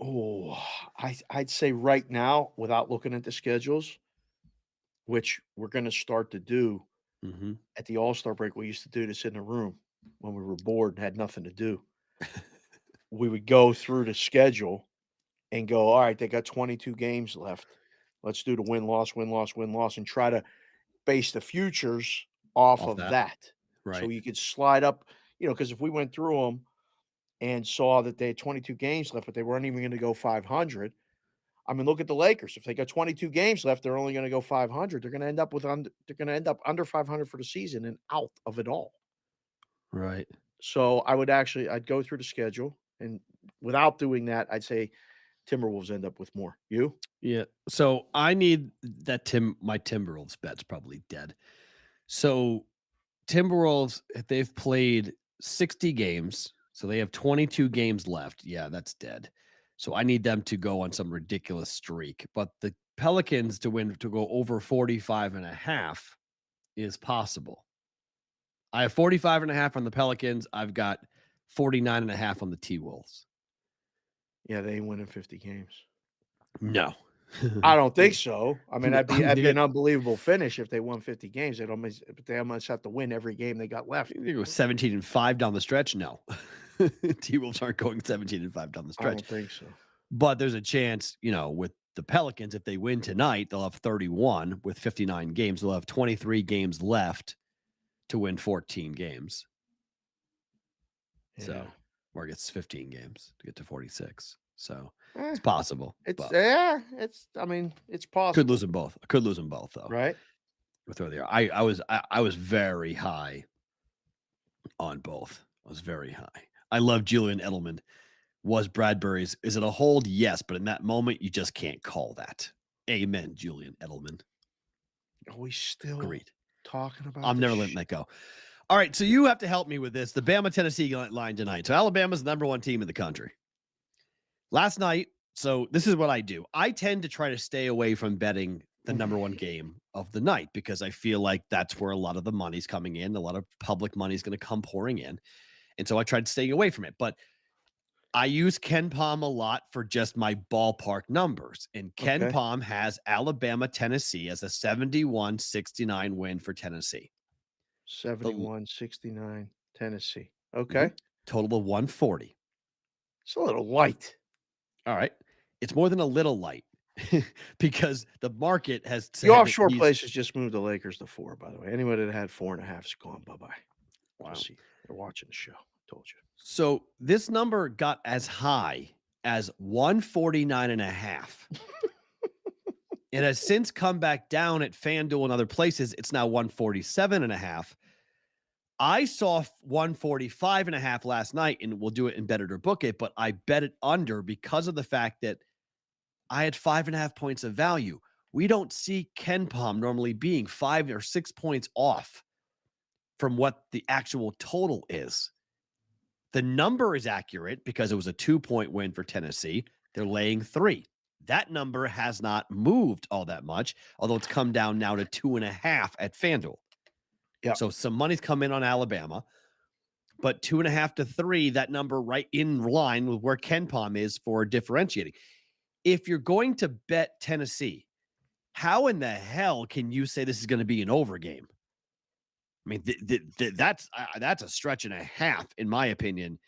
Oh, I'd say right now, without looking at the schedules, which we're going to start to do Mm-hmm. at the All-Star break. We used to do this in the room when we were bored and had nothing to do. We would go through the schedule and go, all right, they got 22 games left. Let's do the win-loss, win-loss, win-loss, and try to base the futures off of that. Right. So you could slide up, because if we went through them and saw that they had 22 games left, but they weren't even going to go 500. I mean, look at the Lakers. If they got 22 games left, they're only going to go 500. They're going to end up under 500 for the season and out of it all. Right. So I'd go through the schedule, and without doing that, I'd say Timberwolves end up with more. You? Yeah. So I need that my Timberwolves bet's probably dead. So Timberwolves, if they've played 60 games, so they have 22 games left. Yeah, that's dead. So I need them to go on some ridiculous streak. But the Pelicans to go over 45.5 is possible. I have 45.5 on the Pelicans. I've got 49.5 on the T-Wolves. Yeah, they ain't winning 50 games. No. I don't think so. I mean, that'd be They an unbelievable finish if they won 50 games. They almost have to win every game they got left. You go 17-5 down the stretch? No. T-Wolves aren't going 17-5 down the I stretch. don't think so. But there's a chance, with the Pelicans, if they win tonight, they'll have 31 with 59 games. They'll have 23 games left to win 14 games. Yeah. So, or it gets 15 games to get to 46. So it's possible. It's possible. Could lose them both. Could lose them both though. Right. With where they are. I was very high on both. I was very high. I love Julian Edelman. Was Bradbury's. Is it a hold? Yes, but in that moment, you just can't call that. Amen, Julian Edelman. Are we still Great. talking about I'm never letting that go. All right, so you have to help me with this. The Bama-Tennessee line tonight. So Alabama's the #1 team in the country. Last night, so this is what I do. I tend to try to stay away from betting the #1 game of the night because I feel like that's where a lot of the money's coming in. A lot of public money is going to come pouring in. And so I tried staying away from it. But I use Ken Pom a lot for just my ballpark numbers. And Ken Pom has Alabama-Tennessee as a 71-69 win for Tennessee. 71-69 Tennessee. Okay. Total of 140. It's a little light. All right. It's more than a little light because the market has said the offshore places just moved the Lakers to 4, by the way. Anyone that had 4.5 is gone. Bye-bye. Wow. See, they're watching the show. I told you. So this number got as high as 149.5. It has since come back down at FanDuel and other places. It's now 147.5. I saw 145.5 last night, and we'll do it in Bet It or Book It, but I bet it under because of the fact that I had 5.5 points of value. we don't see Ken Palm normally being 5 or 6 points off from what the actual total is. The number is accurate because it was a 2-point win for Tennessee. They're laying 3. That number has not moved all that much, although it's come down now to 2.5 at FanDuel. Yeah. So some money's come in on Alabama, but 2.5 to 3, that number right in line with where Ken Palm is for differentiating. If you're going to bet Tennessee, how in the hell can you say this is going to be an over game? I mean, that's a stretch and a half, in my opinion,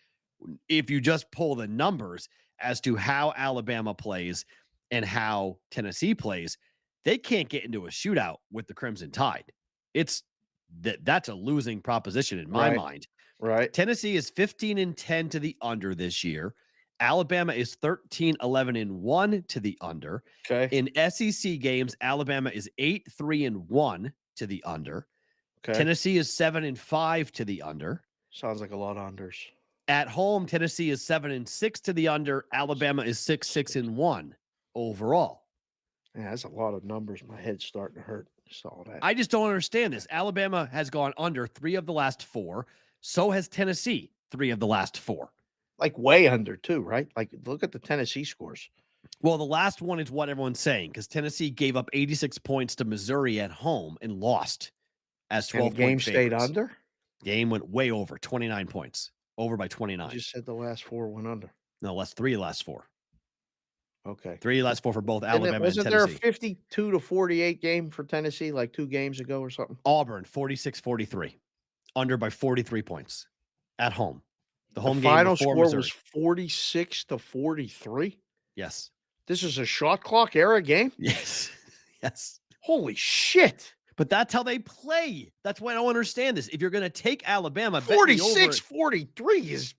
if you just pull the numbers as to how Alabama plays and how Tennessee plays. They can't get into a shootout with the Crimson Tide. That's a losing proposition in my mind. Right. Tennessee is 15-10 to the under this year. Alabama is 13-11-1 to the under. Okay. In SEC games, Alabama is 8-3-1 to the under. Okay. Tennessee is 7-5 to the under. Sounds like a lot of unders. At home, Tennessee is 7-6 to the under. Alabama is 6-1 overall. Yeah, that's a lot of numbers. My head's starting to hurt. Just all that. I just don't understand this. Alabama has gone under 3 of the last 4. So has Tennessee 3 of the last 4. Like way under too, right? Like look at the Tennessee scores. Well, the last one is what everyone's saying because Tennessee gave up 86 points to Missouri at home and lost as 12 game favorites. Stayed under? Game went way over, 29 points. Over by 29. You just said the last 4 went under. No, last 3 last 4. Okay. 3 last 4 for both Alabama and Tennessee. Wasn't there a 52-48 game for Tennessee like 2 games ago or something? Auburn, 46-43. Under by 43 points at home. The home game final before score Missouri. was 46-43. Yes. This is a shot clock era game? Yes. Yes. Holy shit. But that's how they play. That's why I don't understand this. If you're going to take Alabama, 46-43 is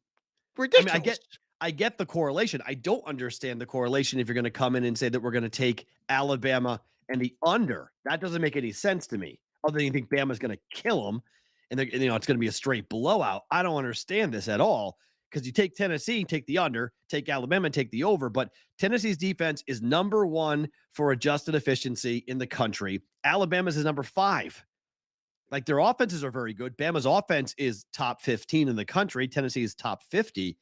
ridiculous. I mean, I get the correlation. I don't understand the correlation if you're going to come in and say that we're going to take Alabama and the under. That doesn't make any sense to me. Other than you think Bama's going to kill them and it's going to be a straight blowout. I don't understand this at all because you take Tennessee, take the under, take Alabama, and take the over. But Tennessee's defense is number 1 for adjusted efficiency in the country. Alabama's is number 5. Like their offenses are very good. Bama's offense is top 15 in the country. Tennessee is top 50.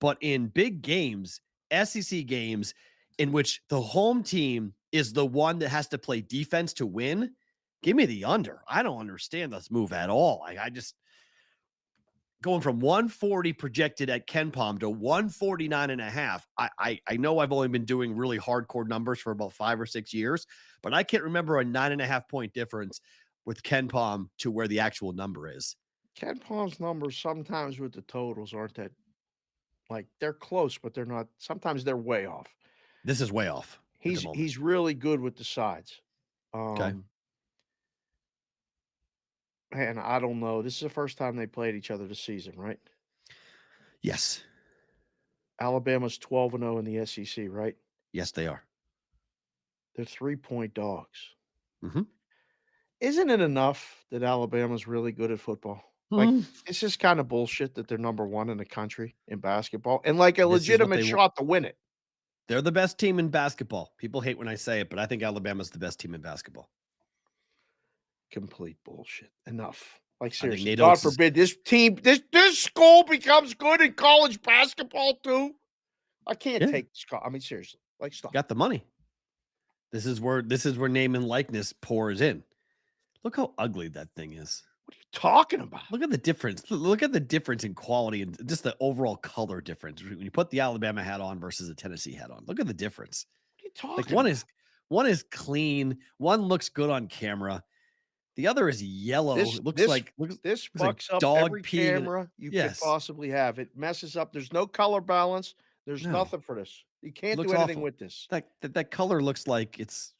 But in big games, SEC games, in which the home team is the one that has to play defense to win, give me the under. I don't understand this move at all. I just going from 140 projected at Ken Palm to 149.5. I know I've only been doing really hardcore numbers for about 5 or 6 years, but I can't remember a 9.5 point difference with Ken Palm to where the actual number is. Ken Palm's numbers sometimes with the totals aren't that, like they're close, but they're not. Sometimes they're way off. This is way off. He's really good with the sides. Okay. And I don't know. This is the first time they played each other this season, right? Yes. Alabama's 12-0 in the SEC, right? Yes, they are. They're 3-point dogs. Mm-hmm. Isn't it enough that Alabama's really good at football? Like, it's just kind of bullshit that they're number 1 in the country in basketball and like a legitimate shot to win it. They're the best team in basketball. People hate when I say it, but I think Alabama's the best team in basketball. Complete bullshit. Enough. Like, seriously, God forbid this team, this school becomes good in college basketball too. I can't take this. I mean, seriously, like, stop. Got the money. This is where name and likeness pours in. Look how ugly that thing is. What are you talking about? Look at the difference. Look at the difference in quality and just the overall color difference when you put the Alabama hat on versus the Tennessee hat on. Look at the difference. What are you talking like about? One is clean. One looks good on camera. The other is yellow. This fucks up every camera you could possibly have. It messes up. There's no color balance. There's nothing for this. You can't do anything with this. That color looks like it's,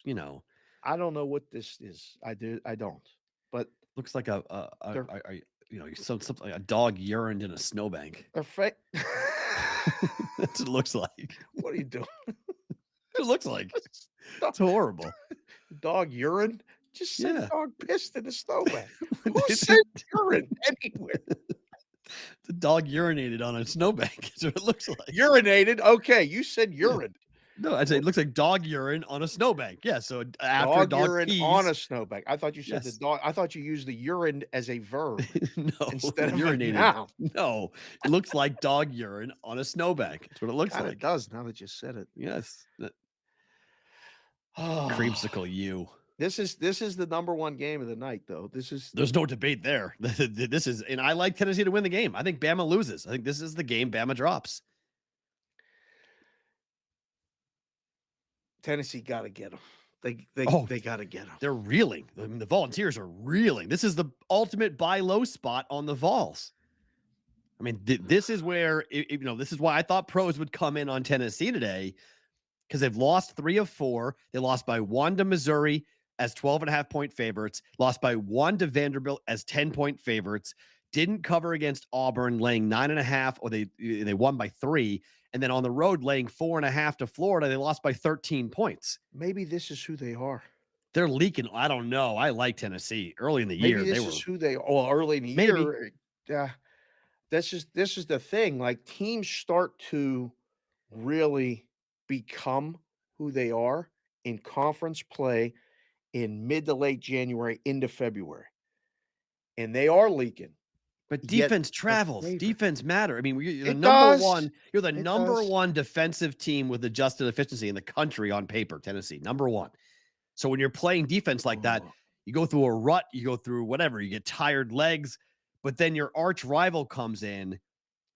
I don't know what this is. I don't. But looks like something like a dog urined in a snowbank. That's what it looks like. What are you doing? It looks like it's horrible. Dog urine? Just said dog pissed in a snowbank. Who said urine anywhere? The dog urinated on a snowbank. That's what it looks like. Urinated? Okay, you said urine. No, I'd say it looks like dog urine on a snowbank. Yeah, so after Dog dog urine pees, on a snowbank. I thought you said the yes. dog. I thought you used the urine as a verb No, instead of a urinated. noun. No, it looks like dog urine on a snowbank. That's what it looks Kind of like. does now that you said it. Yes, Oh, creamsicle you. this is the number one game of the night, though. This is There's no debate there. This is, and I like Tennessee to win the game. I think Bama loses. I think this is the game Bama drops. Tennessee got to get them. They got to get them. They're reeling. I mean, the Volunteers are reeling. This is the ultimate buy low spot on the Vols. I mean, this is where, this is why I thought pros would come in on Tennessee today, because they've lost 3 of 4. They lost by 1 to Missouri as 12.5-point favorites, lost by 1 to Vanderbilt as 10-point favorites, didn't cover against Auburn, laying 9.5, or they won by 3. And then on the road, laying 4.5 to Florida, they lost by 13 points. Maybe this is who they are. They're leaking. I don't know. I like Tennessee early in the Maybe year. this is who they are. Well, early in the year. This is the thing. Like, teams start to really become who they are in conference play in mid to late January into February. And they are leaking. But Yet defense a travels. favorite. Defense matter. I mean, you're the It number does. one. You're the It number does. one defensive team with adjusted efficiency in the country on paper. Tennessee, number one. So when you're playing defense like that, you go through a rut. You go through whatever. You get tired legs. But then your arch rival comes in. I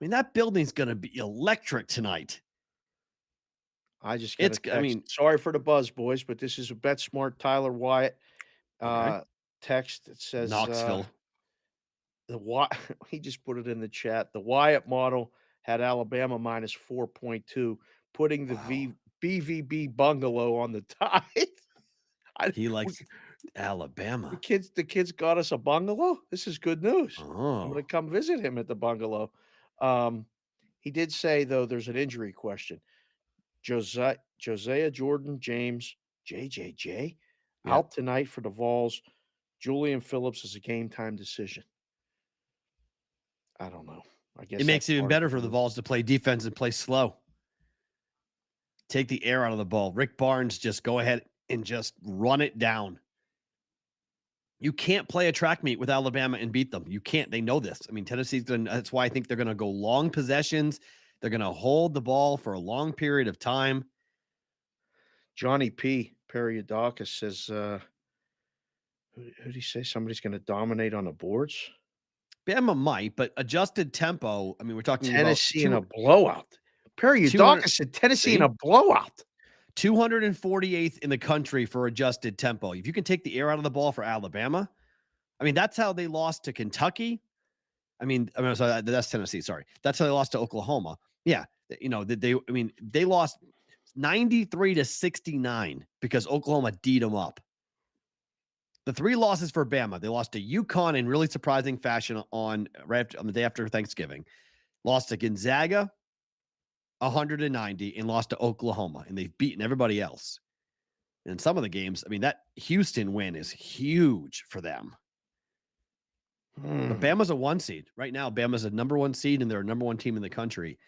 mean, that building's going to be electric tonight. I just got It's. a text. I mean, Sorry for the buzz, boys, but this is a BetSmart Tyler Wyatt okay. text that says Knoxville. he just put it in the chat. The Wyatt model had Alabama minus 4.2, putting the BVB bungalow on the tide. He likes Alabama. The kids got us a bungalow. This is good news. I'm Oh, going to come visit him at the bungalow. He did say, though, there's an injury question. Josiah Jordan James, JJJ, Yeah. out tonight for the Vols. Julian Phillips is a game time decision. I don't know. I guess it makes it even part better of for the Vols to play defense and play slow. Take the air out of the ball. Rick Barnes, just go ahead and just run it down. You can't play a track meet with Alabama and beat them. You can't. They know this. I mean, Tennessee's going to, that's why I think they're going to go long possessions. They're going to hold the ball for a long period of time. Johnny P. Perrault says, who did he say? Somebody's going to dominate on the boards? Bama might, but adjusted tempo. I mean, we're talking Tennessee in a about blowout. Perrault said Tennessee in a blowout. 248th in the country for adjusted tempo. If you can take the air out of the ball for Alabama, I mean, that's how they lost to Kentucky. I mean, sorry, that's Tennessee. Sorry. That's how they lost to Oklahoma. Yeah. They lost 93-69 because Oklahoma D'd them up. The 3 losses for Bama, they lost to UConn in really surprising fashion on the day after Thanksgiving. Lost to Gonzaga 190 and lost to Oklahoma, and they've beaten everybody else. And some of the games, I mean, that Houston win is huge for them. But Bama's a 1 seed. Right now, Bama's a number 1 seed, and they're a number 1 team in the country.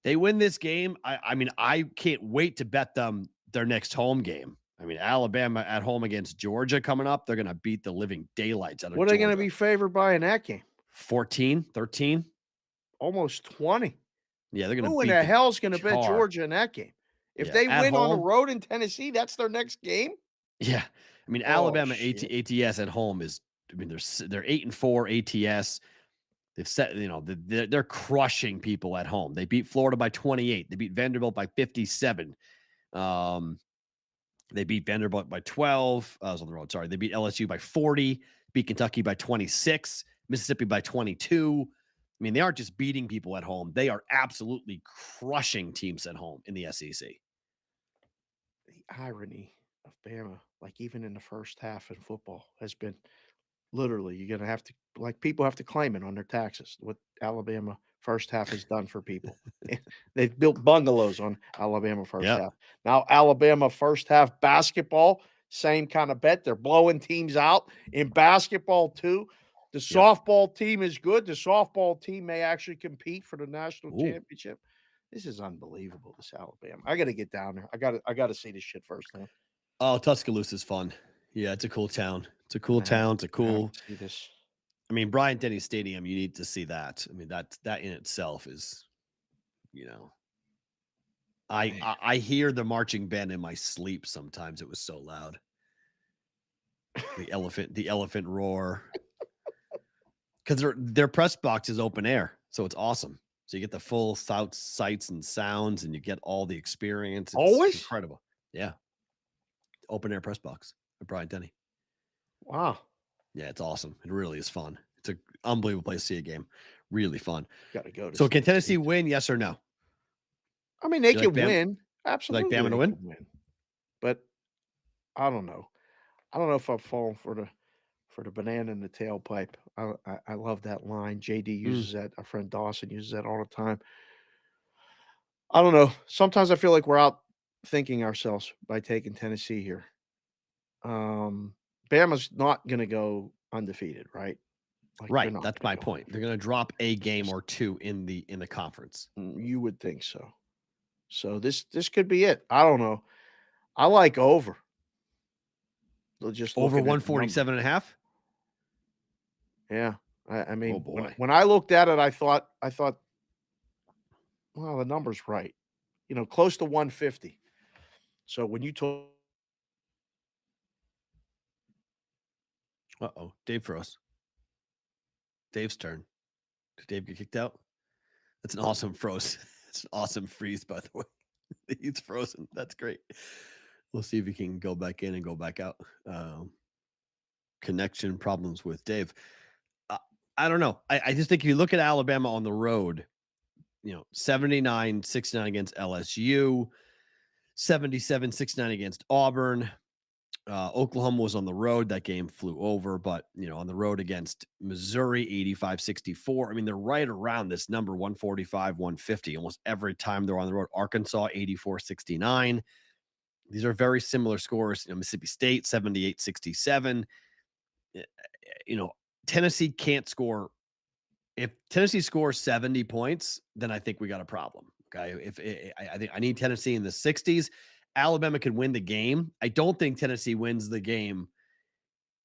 They win this game. I mean, I can't wait to bet them their next home game. I mean, Alabama at home against Georgia coming up. They're going to beat the living daylights out of Georgia. What are they going to be favored by in that game? 14, 13? Almost 20. Yeah, they're going to Who beat in the hell's going to bet Georgia in that game? If they win on the road in Tennessee, that's their next game? Yeah. I mean, Alabama ATS at home is, I mean, they're 8-4 ATS. They've set, they're crushing people at home. They beat Florida by 28. They beat Vanderbilt by 57. They beat Vanderbilt by 12. I was on the road. Sorry. They beat LSU by 40, beat Kentucky by 26, Mississippi by 22. I mean, they aren't just beating people at home. They are absolutely crushing teams at home in the SEC. The irony of Bama, like even in the first half in football, has been literally, you're going to have to, like, people have to claim it on their taxes, what Alabama first half has done for people. They've built bungalows on Alabama first half. Now, Alabama first half basketball, same kind of bet. They're blowing teams out in basketball too. The softball team is good. The softball team may actually compete for the national championship. This is unbelievable. This Alabama. I got to get down there. I got to see this shit firsthand. Oh, Tuscaloosa is fun. Yeah, it's a cool town. It's a cool town. It's a cool. See this. I mean, Bryant-Denny Stadium. You need to see that. I mean, that in itself is, I hear the marching band in my sleep sometimes. It was so loud. The elephant roar. Because their press box is open air, so it's awesome. So you get the full sights and sounds, and you get all the experience. It's Always incredible. Yeah, open air press box at Bryant-Denny. Wow. Yeah, it's awesome. It really is fun. It's an unbelievable place to see a game. Really fun. Got to go. So can Tennessee win? Yes or no? I mean, they can win. Absolutely, like Bama to win? But I don't know. I don't know if I'm falling for the banana in the tailpipe. I love that line. JD uses that. Our friend Dawson uses that all the time. I don't know. Sometimes I feel like we're out thinking ourselves by taking Tennessee here. Bama's not going to go undefeated, right? Like, right. That's my point. They're going to drop a game or two in the conference. You would think so. So this could be it. I don't know. I like over. Just over 147.5. Yeah. I mean, when I looked at it, I thought, well, the number's right. Close to 150. So when you told. Uh-oh. Dave froze. Dave's turn. Did Dave get kicked out? That's an awesome froze. It's an awesome freeze, by the way. He's frozen. That's great. We'll see if he can go back in and go back out. Connection problems with Dave. I don't know. I just think if you look at Alabama on the road, 79-69 against LSU, 77-69 against Auburn. Oklahoma was on the road. That game flew over, but on the road against Missouri, 85-64. I mean, they're right around this number, 145, 150, almost every time they're on the road. Arkansas, 84-69. These are very similar scores. Mississippi State, 78-67. Tennessee can't score. If Tennessee scores 70 points, then I think we got a problem. Okay. I think I need Tennessee in the 60s. Alabama can win the game. I don't think Tennessee wins the game.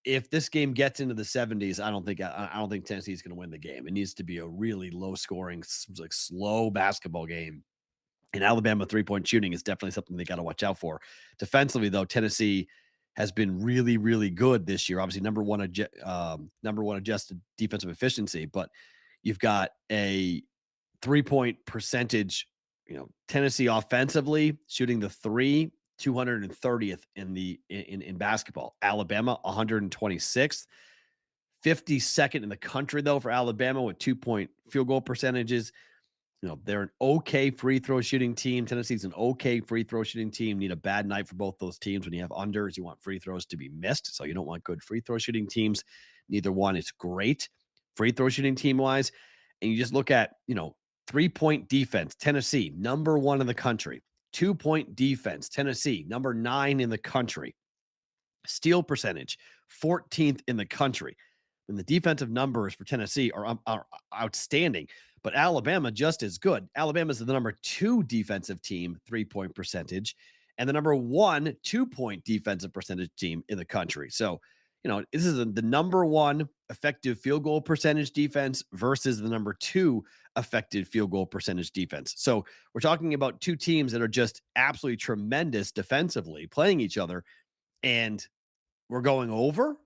If this game gets into the 70s, I don't think Tennessee is going to win the game. It needs to be a really low scoring, like slow basketball game. And Alabama 3-point shooting is definitely something they got to watch out for. Defensively, though, Tennessee has been really, really good this year. Obviously, number one adjusted defensive efficiency, but you've got a 3-point percentage. Tennessee offensively shooting the three, 230th in basketball. Alabama 126th, 52nd in the country though for Alabama with 2-point field goal percentages. They're an okay free throw shooting team. Tennessee's an okay free throw shooting team. Need a bad night for both those teams. When you have unders, you want free throws to be missed. So you don't want good free throw shooting teams. Neither one is great free throw shooting team wise. And you just look at, 3-point defense, Tennessee, number 1 in the country. 2-point defense, Tennessee, number 9 in the country. Steal percentage, 14th in the country. And the defensive numbers for Tennessee are outstanding, but Alabama just as good. Alabama is the number 2 defensive team, 3-point percentage, and the number 1 2-point defensive percentage team in the country. So, this is the number 1 effective field goal percentage defense versus the number 2 effective field goal percentage defense. So we're talking about two teams that are just absolutely tremendous defensively playing each other. And we're going over,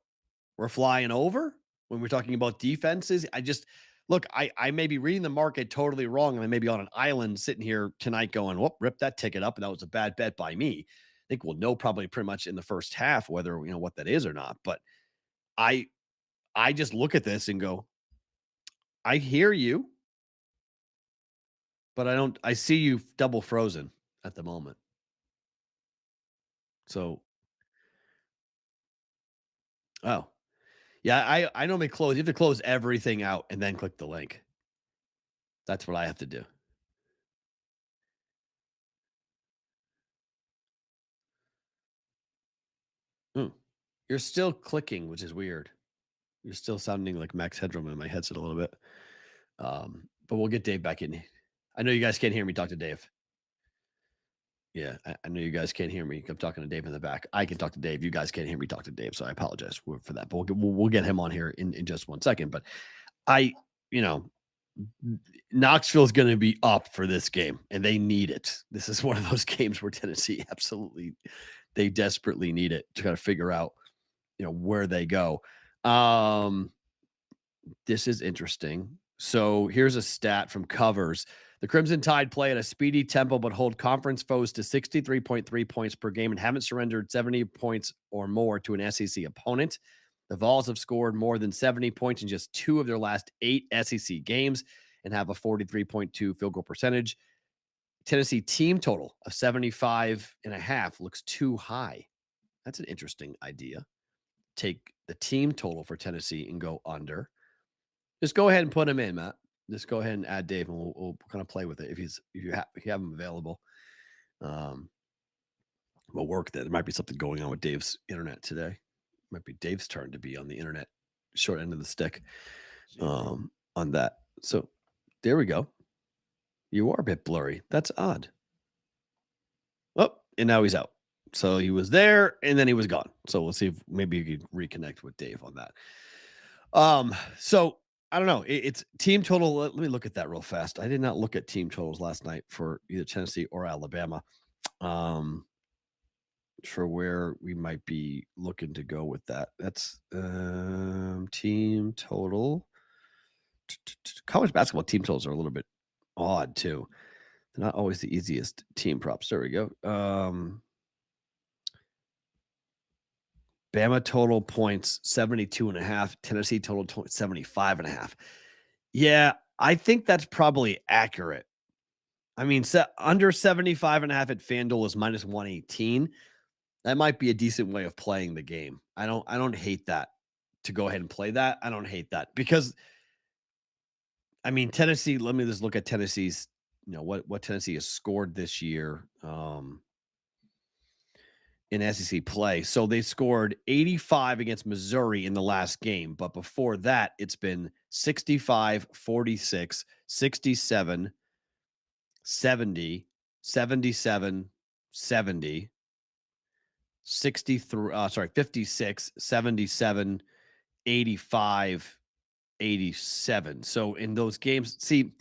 we're flying over when we're talking about defenses. I may be reading the market totally wrong. And I may be on an island sitting here tonight going, whoop, rip that ticket up. And that was a bad bet by me. I think we'll know probably pretty much in the first half, whether, what that is or not. But I just look at this and go, I hear you, but I see you double frozen at the moment. So, oh, yeah, I normally close. You have to close everything out and then click the link. That's what I have to do. You're still clicking, which is weird. You're still sounding like Max Headroom in my headset a little bit. But we'll get Dave back in. I know you guys can't hear me talk to Dave. Yeah, I know you guys can't hear me. I'm talking to Dave in the back. I can talk to Dave. You guys can't hear me talk to Dave, so I apologize for that. But we'll get him on here in just 1 second. But I, you know, Knoxville's going to be up for this game, and they need it. This is one of those games where Tennessee they desperately need it to kind of figure out, where they go. This is interesting. So here's a stat from Covers. The Crimson Tide play at a speedy tempo, but hold conference foes to 63.3 points per game and haven't surrendered 70 points or more to an SEC opponent. The Vols have scored more than 70 points in just 2 of their last 8 SEC games and have a 43.2 field goal percentage. Tennessee team total of 75.5 looks too high. That's an interesting idea. Take the team total for Tennessee and go under. Just go ahead and put him in, Matt. Just go ahead and add Dave, and we'll kind of play with it if you have him available. We'll work that. There might be something going on with Dave's internet today. Might be Dave's turn to be on the internet, short end of the stick, on that. So there we go. You are a bit blurry. That's odd. Oh, and now he's out. So he was there, and then he was gone. So we'll see if maybe you could reconnect with Dave on that. So I don't know. It's team total. Let me look at that real fast. I did not look at team totals last night for either Tennessee or Alabama. For where we might be looking to go with that. That's team total. College basketball team totals are a little bit odd too. They're not always the easiest team props. There we go. Bama total points 72.5. Tennessee total 75.5. Yeah, I think that's probably accurate. I mean, under 75.5 at FanDuel is minus 118. That might be a decent way of playing the game. I don't hate that, to go ahead and play that. I don't hate that because, I mean, Tennessee, let me just look at Tennessee's, what Tennessee has scored this year in SEC play. So they scored 85 against Missouri in the last game. But before that, it's been 65, 46, 67, 70, 77, 70, 56, 77, 85, 87. So in those games, see,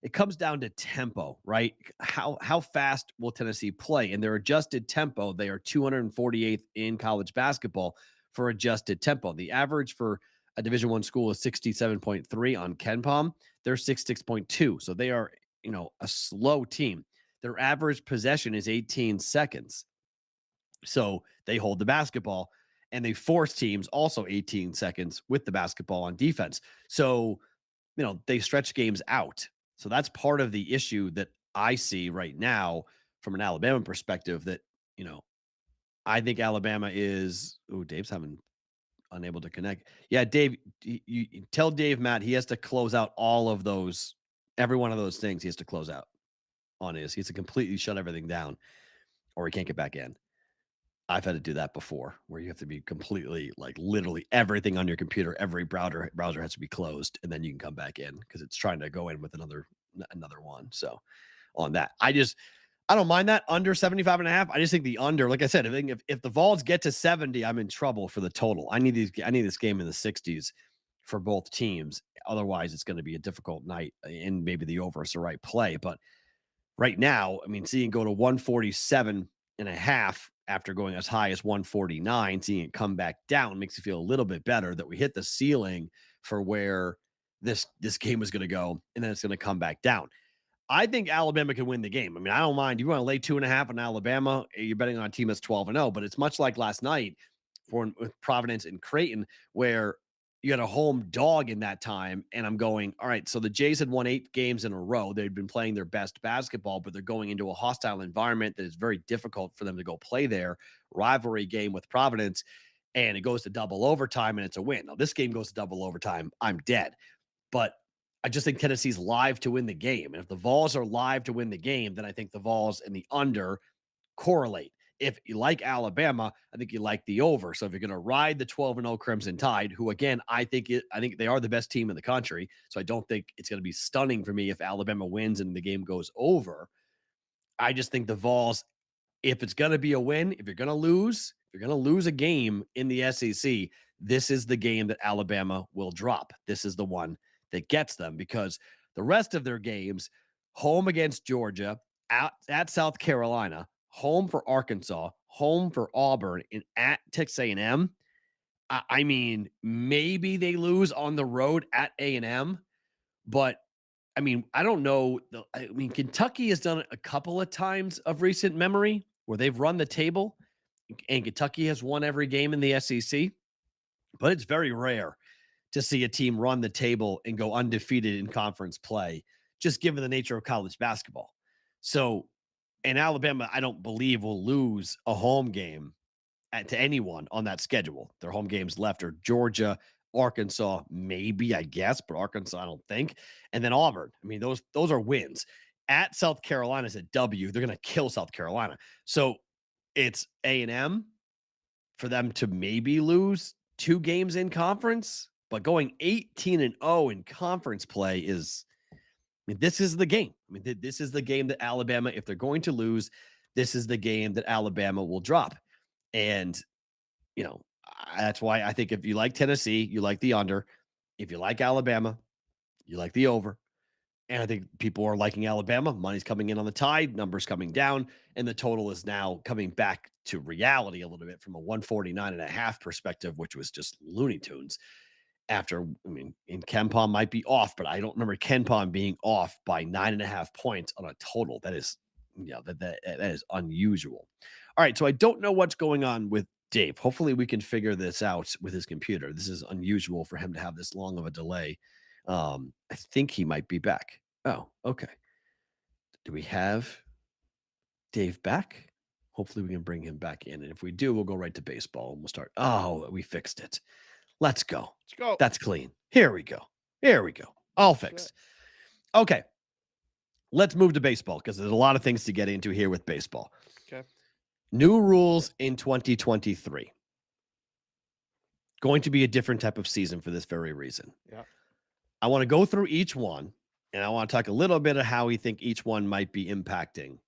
it comes down to tempo, right? How fast will Tennessee play? And their adjusted tempo, they are 248th in college basketball for adjusted tempo. The average for a Division I school is 67.3 on KenPom. They're 66.2. So they are, a slow team. Their average possession is 18 seconds. So they hold the basketball and they force teams also 18 seconds with the basketball on defense. So, they stretch games out. So that's part of the issue that I see right now from an Alabama perspective that, I think Alabama is, Dave's unable to connect. Yeah, Dave, you tell Dave, Matt, he has to close out all of those, every one of those things he has to close out on he has to completely shut everything down or he can't get back in. I've had to do that before where you have to be completely, like, literally everything on your computer, every browser has to be closed and then you can come back in because it's trying to go in with another one. So on that, I don't mind that under 75.5. I just think the under, like I said, I think if the Vols get to 70, I'm in trouble for the total. I need this game in the 60s for both teams. Otherwise it's going to be a difficult night and maybe the over is the right play. But right now, I mean, seeing go to 147.5 after going as high as 149, seeing it come back down makes you feel a little bit better that we hit the ceiling for where this game was going to go, and then it's going to come back down. I think Alabama can win the game. I mean, I don't mind. You want to lay 2.5 on Alabama, you're betting on a team that's 12-0, but it's much like last night with Providence and Creighton, where you had a home dog in that time. And I'm going, all right, so the Jays had won 8 games in a row. They'd been playing their best basketball, but they're going into a hostile environment that is very difficult for them to go play there. Rivalry game with Providence, and it goes to double overtime, and it's a win. Now, this game goes to double overtime. I'm dead. But I just think Tennessee's live to win the game. And if the Vols are live to win the game, then I think the Vols and the under correlate. if you like Alabama, I think you like the over. So if you're going to ride the 12-0 Crimson Tide, who again, I think they are the best team in the country. So I don't think it's going to be stunning for me if Alabama wins and the game goes over. I just think the Vols, if it's going to be a win, if you're going to lose a game in the SEC, this is the game that Alabama will drop. This is the one that gets them, because the rest of their games, home against Georgia, at South Carolina, home for Arkansas, home for Auburn, and at Texas A&M. I mean, maybe they lose on the road at A&M, but I mean, I don't know. Kentucky has done it a couple of times of recent memory where they've run the table, and Kentucky has won every game in the SEC, but it's very rare to see a team run the table and go undefeated in conference play, just given the nature of college basketball. So, and Alabama, I don't believe will lose a home game to anyone on that schedule. Their home games left are Georgia, Arkansas, maybe, I guess, but Arkansas, I don't think. And then Auburn. I mean, those are wins. At South Carolina is a W. They're going to kill South Carolina. So it's A&M for them to maybe lose 2 games in conference, but going 18-0 in conference play is, I mean, this is the game. I mean, this is the game that Alabama, if they're going to lose, this is the game that Alabama will drop. And, you know, that's why I think if you like Tennessee, you like the under. If you like Alabama, you like the over. And I think people are liking Alabama. Money's coming in on the Tide, numbers coming down, and the total is now coming back to reality a little bit from a 149.5 perspective, which was just Looney Tunes. After, I mean, and KenPom might be off, but I don't remember KenPom being off by 9.5 points on a total. That is, that is unusual. All right, so I don't know what's going on with Dave. Hopefully we can figure this out with his computer. This is unusual for him to have this long of a delay. I think he might be back. Oh, okay. Do we have Dave back? Hopefully we can bring him back in. And if we do, we'll go right to baseball and we'll start. Oh, we fixed it. Let's go. Let's go. That's clean. Here we go. Here we go. All fixed. Okay. Let's move to baseball because there's a lot of things to get into here with baseball. Okay. New rules in 2023. Going to be a different type of season for this very reason. Yeah. I want to go through each one, and I want to talk a little bit of how we think each one might be impacting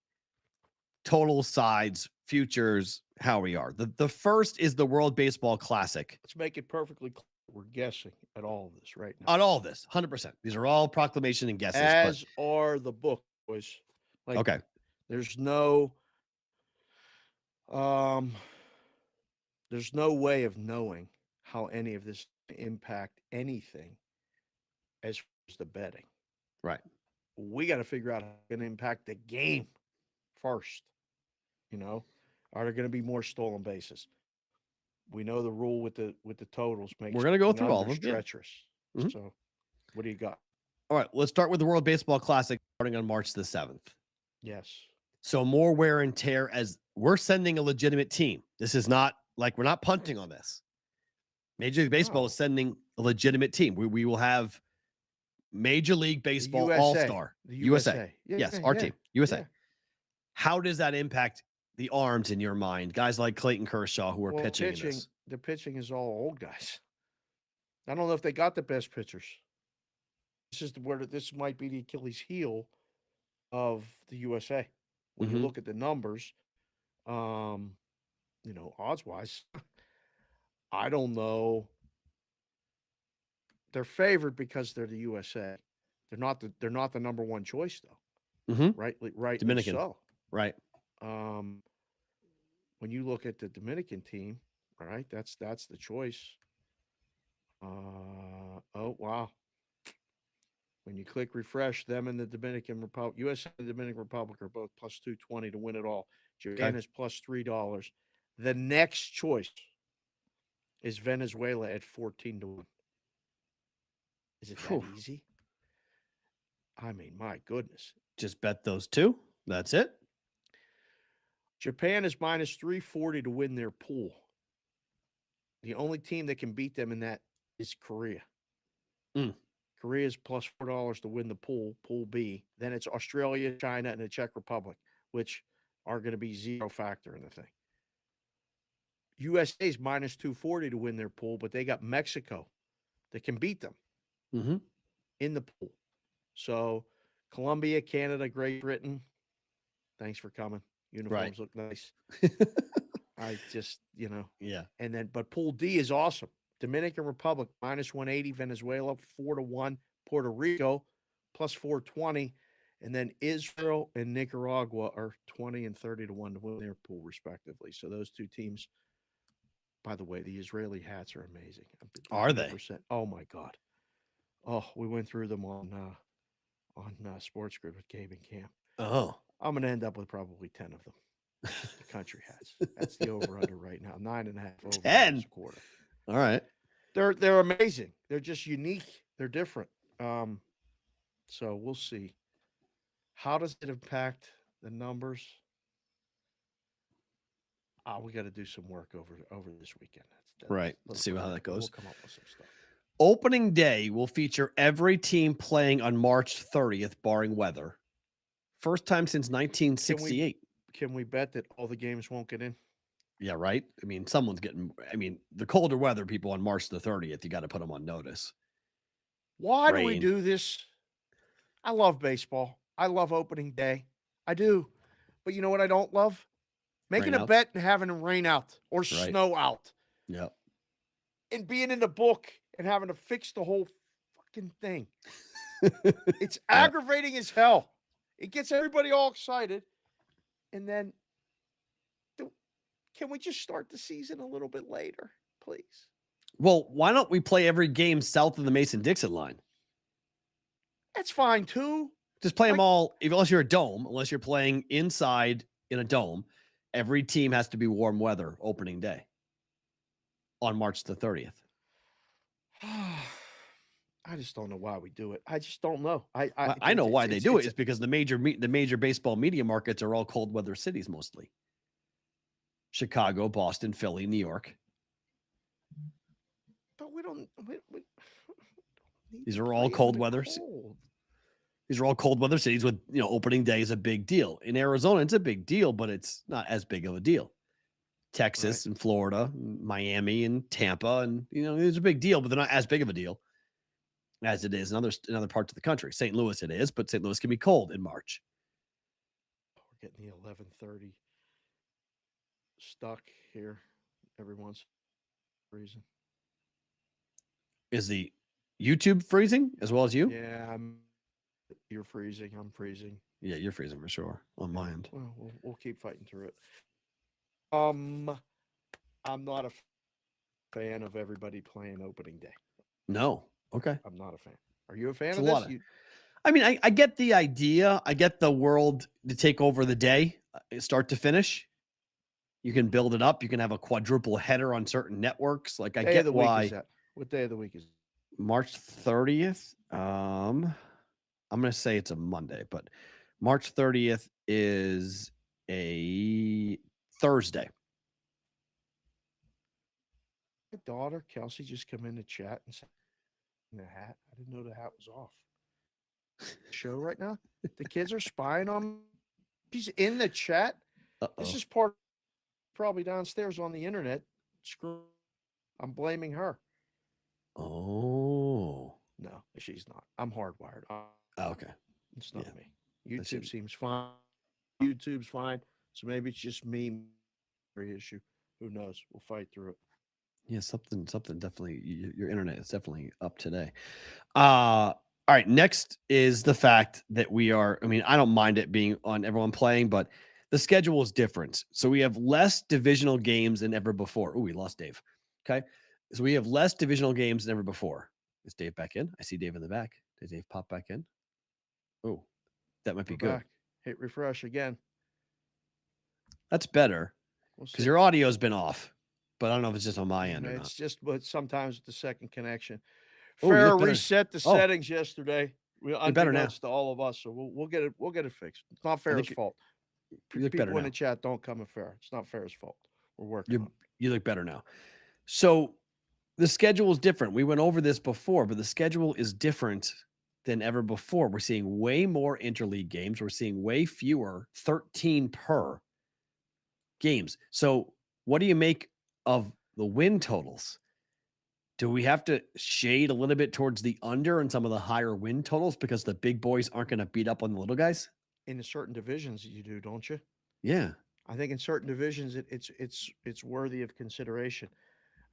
total, sides, futures, how we are. The first is the World Baseball Classic. Let's make it perfectly clear. We're guessing at all of this right now. On all this, 100%. These are all proclamation and guesses. As are the book boys. Like, okay. There's no way of knowing how any of this impact anything as far as the betting. Right. We got to figure out how it's going to impact the game first. You know, are there going to be more stolen bases? We know the rule with the totals makes we're going to go through all of them. Treacherous. Yeah. Mm-hmm. So, what do you got? All right, let's start with the World Baseball Classic starting on March the 7th. Yes. So more wear and tear as we're sending a legitimate team. This is not like we're not punting on this. Major League Baseball is sending a legitimate team. We will have Major League Baseball All-Star. The USA. Yes, our team. USA. Yeah. How does that impact the arms in your mind? Guys like Clayton Kershaw who are pitching in this. The pitching is all old guys. I don't know if they got the best pitchers. This might be the Achilles heel of the USA. When you look at the numbers, odds-wise, I don't know. They're favored because they're the USA. They're not the number one choice though. Mm-hmm. Right. Dominican. So. Right. When you look at the Dominican team, all right, that's the choice. Oh wow. When you click refresh, them and the Dominican Republic, USA and the Dominican Republic are both plus 220 to win it all. Japan is plus $3. The next choice is Venezuela at 14 to 1. Is it that easy? I mean, my goodness. Just bet those two. That's it. Japan is minus 340 to win their pool. The only team that can beat them in that is Korea. Korea is plus $4 to win the pool B. Then it's Australia, China, and the Czech Republic, which are going to be zero factor in the thing. USA's minus 240 to win their pool, but they got Mexico that can beat them in the pool. So Colombia, Canada, Great Britain. Thanks for coming. Uniforms look nice. I just, Yeah. And then, but Pool D is awesome. Dominican Republic minus 180, Venezuela 4-1, Puerto Rico plus 420, and then Israel and Nicaragua are 20 and 30-1 to win their pool respectively. So those two teams. By the way, the Israeli hats are amazing. Are they? Oh my God! Oh, we went through them on Sports Grid with Gabe and Cam. Oh, I'm going to end up with probably 10 of them. The country hats. That's the over/under right now. 9.5 over 10 a quarter. All right. They're amazing. They're just unique. They're different. So we'll see. How does it impact the numbers? We got to do some work over this weekend. Right. Let's see how that goes. We'll come up with some stuff. Opening day will feature every team playing on March 30th, barring weather. First time since 1968. Can we bet that all the games won't get in? Yeah, right. I mean, the colder weather people on March the 30th, you got to put them on notice. Why do we do this? I love baseball. I love opening day. I do. But you know what I don't love? Making a bet and having rain out or snow out. Yep. And being in the book and having to fix the whole fucking thing. It's aggravating as hell. It gets everybody all excited. And then, can we just start the season a little bit later, please? Well, why don't we play every game south of the Mason-Dixon line? That's fine, too. Just play them all, unless you're a dome, unless you're playing inside in a dome. Every team has to be warm weather opening day on March the 30th. I just don't know why we do it. I just don't know. I know why they do it. It's because the major baseball media markets are all cold weather cities mostly. Chicago, Boston, Philly, New York. But we don't. These are all cold weather. These are all cold weather cities with, opening day is a big deal. In Arizona, it's a big deal, but it's not as big of a deal. Texas and Florida, and Miami and Tampa, and it's a big deal, but they're not as big of a deal as it is in other parts of the country. St. Louis it is, but St. Louis can be cold in March. We're getting the 11:30 stuck here. Everyone's freezing. Is the YouTube freezing as well as you? Yeah, you're freezing. I'm freezing. Yeah, you're freezing for sure on my end. Well, we'll keep fighting through it. I'm not a fan of everybody playing opening day. No. Okay. I'm not a fan. Are you a fan of this? I get the idea. I get the world to take over the day, start to finish. You can build it up. You can have a quadruple header on certain networks. Like, I get why. What day of the week is it? March 30th. I'm going to say it's a Monday, but March 30th is a Thursday. My daughter, Kelsey, just come in the chat and said, the hat. I didn't know the hat was off. Show right now. The kids are spying on me. She's in the chat. This is probably downstairs on the internet. I'm blaming her. Oh. No, she's not. I'm hardwired. Okay. It's not me. YouTube seems fine. YouTube's fine. So maybe it's just me issue. Who knows? We'll fight through it. Yeah, something definitely. Your internet is definitely up today. All right. Next is the fact that we are. I don't mind it being on everyone playing, but the schedule is different. So we have less divisional games than ever before. Oh, we lost Dave. Okay. So we have less divisional games than ever before. Is Dave back in? I see Dave in the back. Did Dave pop back in? Oh, that might be good. Back. Hit refresh again. That's better because your audio's been off. But I don't know if it's just on my end or not. It's just, but sometimes with the second connection. Oh, Farrah reset the settings yesterday. You're better now. To all of us, so we'll get it fixed. It's not Farrah's fault. You look better People in now. the chat don't come at Farrah. It's not Farrah's fault. We're working on it. You look better now. So the schedule is different. We went over this before, but the schedule is different than ever before. We're seeing way more interleague games. We're seeing way fewer 13 per games. So what do you make of the win totals, do we have to shade a little bit towards the under and some of the higher win totals because the big boys aren't going to beat up on the little guys? In certain divisions, you do, don't you? Yeah. I think in certain divisions, it's worthy of consideration.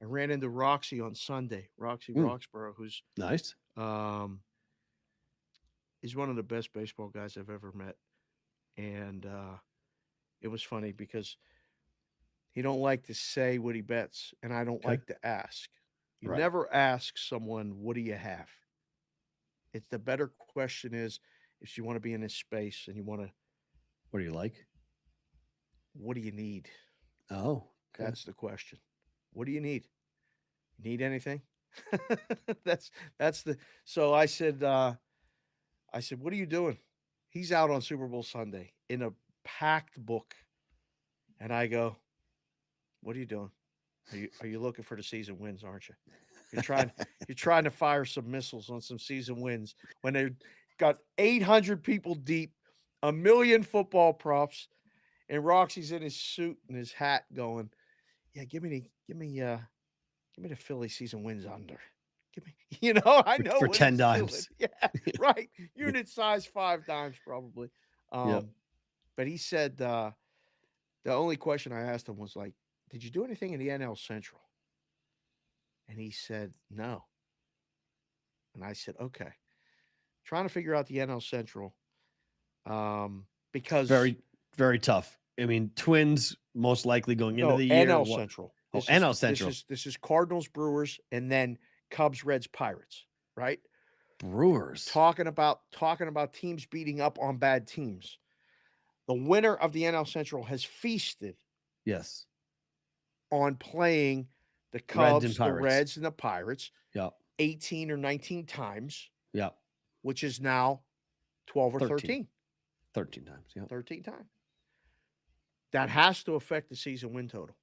I ran into Roxy on Sunday, Roxy Roxborough, who's Nice. He's one of the best baseball guys I've ever met, and it was funny because he don't like to say what he bets, and I don't like to ask. You Right. never ask someone, "What do you have?" It's the better question is if you want to be in this space and you want to, What do you like? what do you need? Oh, okay. That's the question. What do you need? Need anything? that's the. So I said, what are you doing? He's out on Super Bowl Sunday in a packed book, and I go, what are you doing? Are you looking for the season wins? Aren't you? You're trying to fire some missiles on some season wins when they've got 800 people deep, 1 million football props, and Roxy's in his suit and his hat going, yeah, give me the Philly season wins under. Give me, I know for what 10 he's dimes. doing. Yeah, right. Unit size 5 dimes probably. Yep. But he said the only question I asked him was like, did you do anything in the NL Central? And he said no. And I said, okay. Trying to figure out the NL Central because Very, very tough. I mean, Twins most likely going into the year. NL Central. NL Central. This is Cardinals, Brewers, and then Cubs, Reds, Pirates, right? Brewers. Talking about teams beating up on bad teams. The winner of the NL Central has feasted. Yes. On playing the Cubs, the Pirates. Reds, and the Pirates. Yep. 18 or 19 times. Yep. Which is now 12 or 13. 13 times. Yep. 13 times. That has to affect the season win total.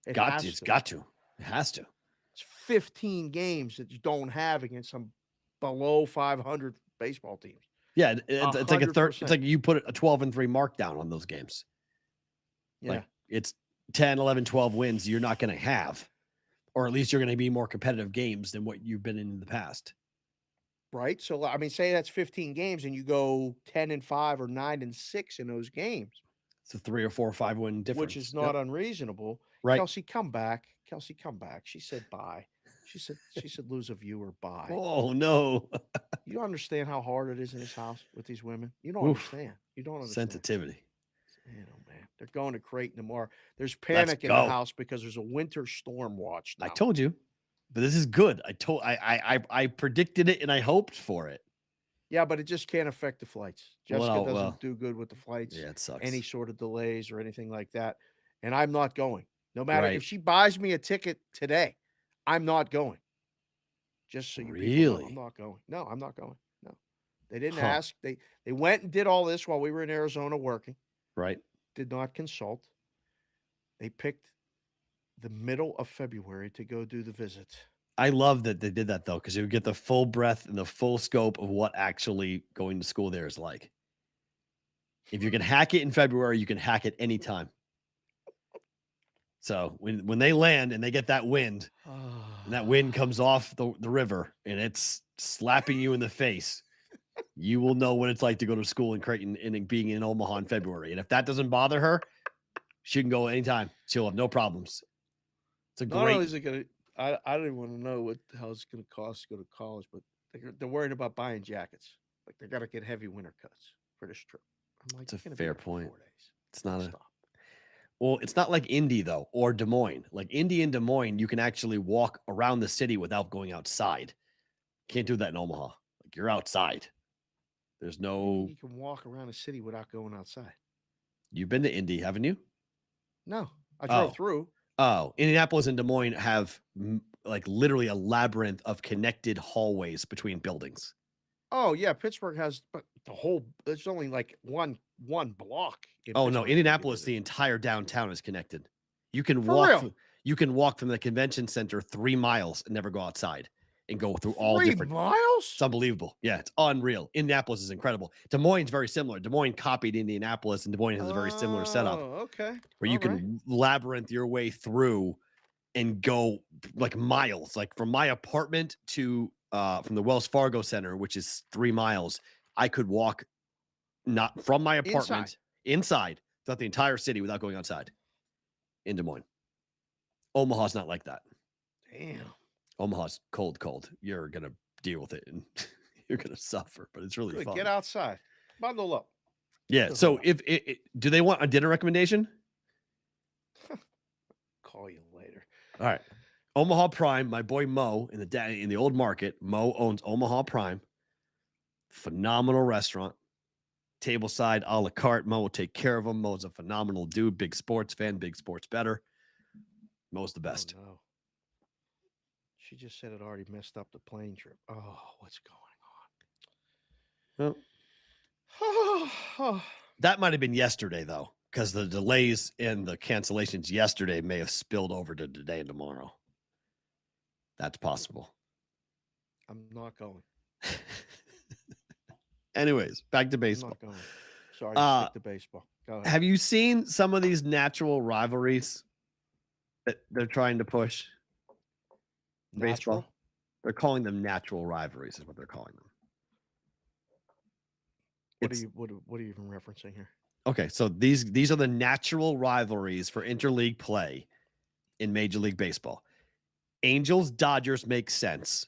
It's got to. It has to. It's 15 games that you don't have against some below 500 baseball teams. Yeah, it's like it's like you put a 12-3 mark down on those games. Yeah. Like it's 10, 11, 12 wins you're not going to have, or at least you're going to be more competitive games than what you've been in the past. Right. So, I mean, say that's 15 games and you go 10-5 or 9-6 in those games. It's a 3 or 4 or 5 win difference, which is not unreasonable. Right. Kelsey, come back. She said bye. She said lose a viewer, bye. Oh no. You understand how hard it is in this house with these women? You don't understand. You don't understand. Sensitivity. Man. They're going to Creighton tomorrow. There's panic in the house because there's a winter storm watch now. I told you. But this is good. I predicted it and I hoped for it. Yeah, but it just can't affect the flights. Jessica doesn't do good with the flights. Yeah, it sucks. Any sort of delays or anything like that. And I'm not going. No matter if she buys me a ticket today, I'm not going. Just so you people know, I'm not going. No, I'm not going. No. They didn't ask. They went and did all this while we were in Arizona working. Right. Did not consult. They picked the middle of February to go do the visit. I love that they did that though, because you get the full breadth and the full scope of what actually going to school there is like. If you can hack it in February, you can hack it anytime. So when they land and they get that wind, and that wind comes off the river and it's slapping you in the face, you will know what it's like to go to school in Creighton and being in Omaha in February. And if that doesn't bother her, she can go anytime. She'll have no problems. It's a great. Not only is it going to, I don't even want to know what the hell it's going to cost to go to college, but they're worried about buying jackets. Like they got to get heavy winter cuts for this trip. I'm like, it's a fair point. 4 days. It's not a. Well, it's not like Indy though, or Des Moines. Like Indy and Des Moines, you can actually walk around the city without going outside. Can't do that in Omaha. Like you're outside. There's no. You can walk around the city without going outside. You've been to Indy, haven't you? No, I drove through. Oh, Indianapolis and Des Moines have like literally a labyrinth of connected hallways between buildings. Oh yeah, Pittsburgh has, but there's only like one block. Oh no, Indianapolis, the entire downtown is connected. You can walk. You can walk from the convention center 3 miles and never go outside and go through all 3 different miles. It's unbelievable. Yeah, it's unreal. Indianapolis is incredible. Des Moines is very similar. Des Moines copied Indianapolis, and Des Moines has a very similar setup. Oh, okay. Where you can labyrinth your way through and go like miles, like from my apartment to from the Wells Fargo Center, which is 3 miles. I could walk not from my apartment inside throughout the entire city without going outside in Des Moines. Omaha's not like that. Damn. Omaha's cold. You're going to deal with it and you're going to suffer, but it's really Good. fun. Get outside. Bundle up. Yeah. So if do they want a dinner recommendation? Call you later. All right. Omaha Prime, my boy Mo in the old market. Mo owns Omaha Prime. Phenomenal restaurant. Tableside, a la carte. Mo will take care of him. Mo's a phenomenal dude. Big sports fan, big sports better. Mo's the best. Oh, no. She just said it already messed up the plane trip. Oh, what's going on? Well, that might have been yesterday, though, because the delays and the cancellations yesterday may have spilled over to today and tomorrow. That's possible. I'm not going. Anyways, back to baseball. I'm not going. Sorry, stick to baseball. Go ahead. Have you seen some of these natural rivalries that they're trying to push? Natural? Baseball. They're calling them natural rivalries, is what they're calling them. What are you even referencing here? Okay, so these are the natural rivalries for interleague play in Major League Baseball. Angels, Dodgers makes sense.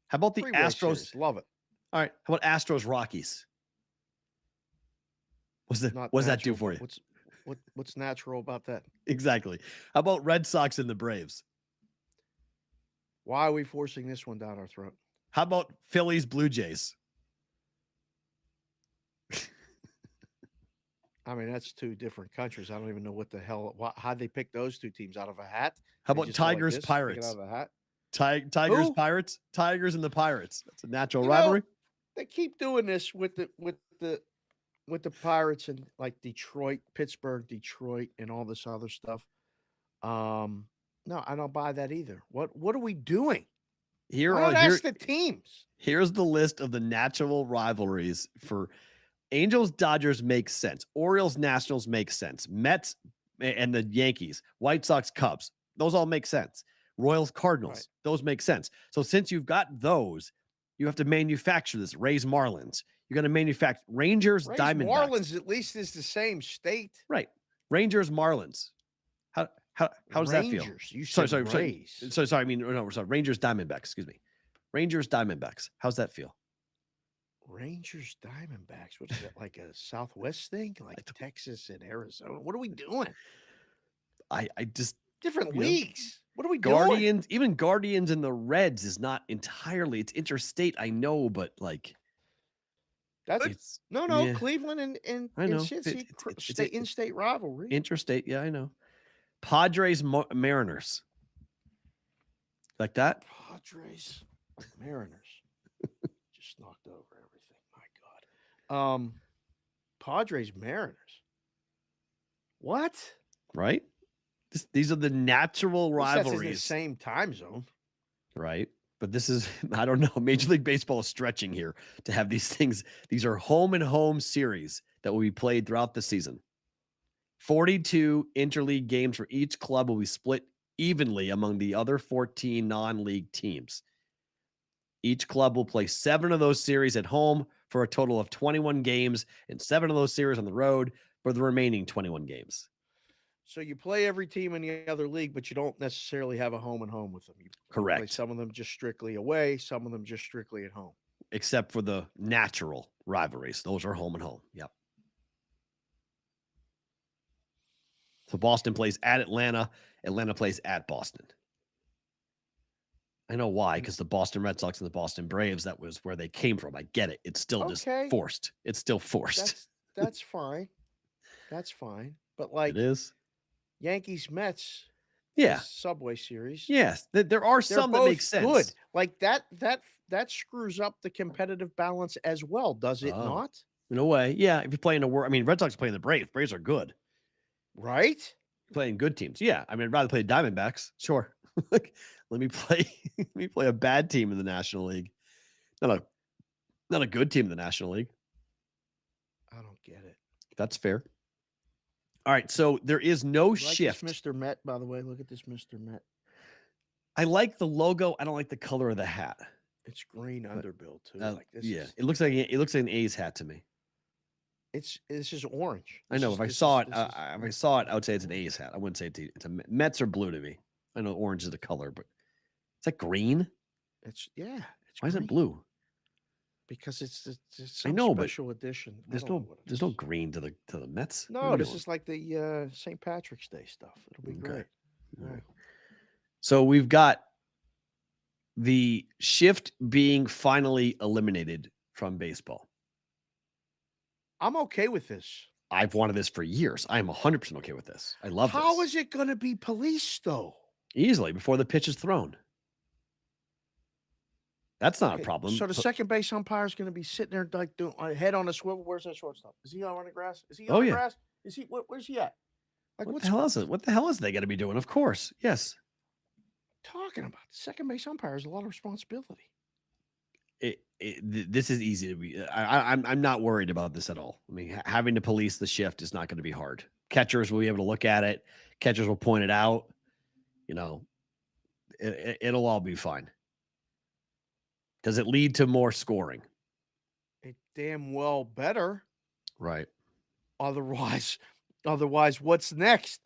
How about the Astros? Series. Love it. All right. How about Astros, Rockies? What does that do for you? What's natural about that? Exactly. How about Red Sox and the Braves? Why are we forcing this one down our throat? How about Phillies, Blue Jays? I mean, that's two different countries. I don't even know what the hell. How'd they pick those two teams out of a hat? How They about just go like Tigers, this, pick it Pirates? out of a hat? Tigers, Who? Pirates? Tigers and the Pirates. That's a natural You know, rivalry. They keep doing this with the Pirates and like Detroit, Pittsburgh, Detroit, and all this other stuff. No, I don't buy that either. What are we doing? That's the teams. Here's the list of the natural rivalries for Angels, Dodgers makes sense. Orioles, Nationals makes sense. Mets and the Yankees, White Sox, Cubs, those all make sense. Royals, Cardinals, Right. those make sense. So since you've got those, you have to manufacture this. Rays, Marlins. You're going to manufacture Rangers, Diamondbacks. Marlins at least is the same state. Right. Rangers, Marlins. How does that feel? You said Rays. Sorry. I mean, no, sorry. Rangers, Diamondbacks. Excuse me. Rangers, Diamondbacks. How's that feel? Rangers, Diamondbacks. What is it, like a Southwest thing? Like Texas and Arizona? What are we doing? I just different leagues. What are we Guardians, doing? even Guardians and the Reds is not entirely. It's interstate, I know, but like that's yeah. Cleveland and Cincy, it's in-state rivalry. Interstate, yeah, I know. Padres, Mariners, like that. Padres, Mariners, just knocked over everything. My God. Padres, Mariners. What? Right. These are the natural rivalries. That's in the same time zone. Right. But this is, I don't know. Major League Baseball is stretching here to have these things. These are home and home series that will be played throughout the season. 42 interleague games for each club will be split evenly among the other 14 non-league teams. Each club will play 7 of those series at home for a total of 21 games and 7 of those series on the road for the remaining 21 games. So you play every team in the other league, but you don't necessarily have a home and home with them. You Correct. Play some of them just strictly away, some of them just strictly at home. Except for the natural rivalries. Those are home and home. Yep. So Boston plays at Atlanta. Atlanta plays at Boston. I know why, because the Boston Red Sox and the Boston Braves, that was where they came from. I get it. It's still just forced. It's still forced. That's fine. That's fine. But like it is. Yankees, Mets, Subway Series. Yes, there are some that make sense. Good. Like that screws up the competitive balance as well, does it not? In a way, yeah. If you're playing Red Sox are playing the Braves. Braves are good, right? Playing good teams. Yeah, I mean, I'd rather play Diamondbacks. Sure. Like, let me play a bad team in the National League. Not a good team in the National League. I don't get it. That's fair. All right, so there is no shift. Mr. Met, by the way. Look at this Mr. Met. I like the logo. I don't like the color of the hat. It's green underbill too. Like this Yeah, is it looks like an A's hat to me. this is orange. I know This if I is- saw this it, is- if I saw it, I would say it's an A's hat. I wouldn't say it's a Mets are blue to me. I know orange is the color, but it's like green. it's Why is green. it blue? Because it's I some know, but special edition. I There's don't know no what it there's no is. green to the Mets. What No, are we this doing? is like the St. Patrick's Day stuff. It'll be Okay. great. All right. Right. So we've got the shift being finally eliminated from baseball. I'm okay with this. I've wanted this for years. I am 100% okay with this. I love this. How is it going to be policed though? Easily before the pitch is thrown. That's not a problem. So the second base umpire is going to be sitting there like doing head on a swivel. Where's that shortstop? Is he on the grass? Is he on Oh, the yeah. grass? Is he? Where's he at? Like What what's the hell is it? What the hell is they got to be doing? Of course, yes. talking about? The second base umpire has a lot of responsibility. This is easy to be. I'm not worried about this at all. I mean, having to police the shift is not going to be hard. Catchers will be able to look at it. Catchers will point it out. You know, it'll all be fine. Does it lead to more scoring? It damn well better. Right. Otherwise, what's next?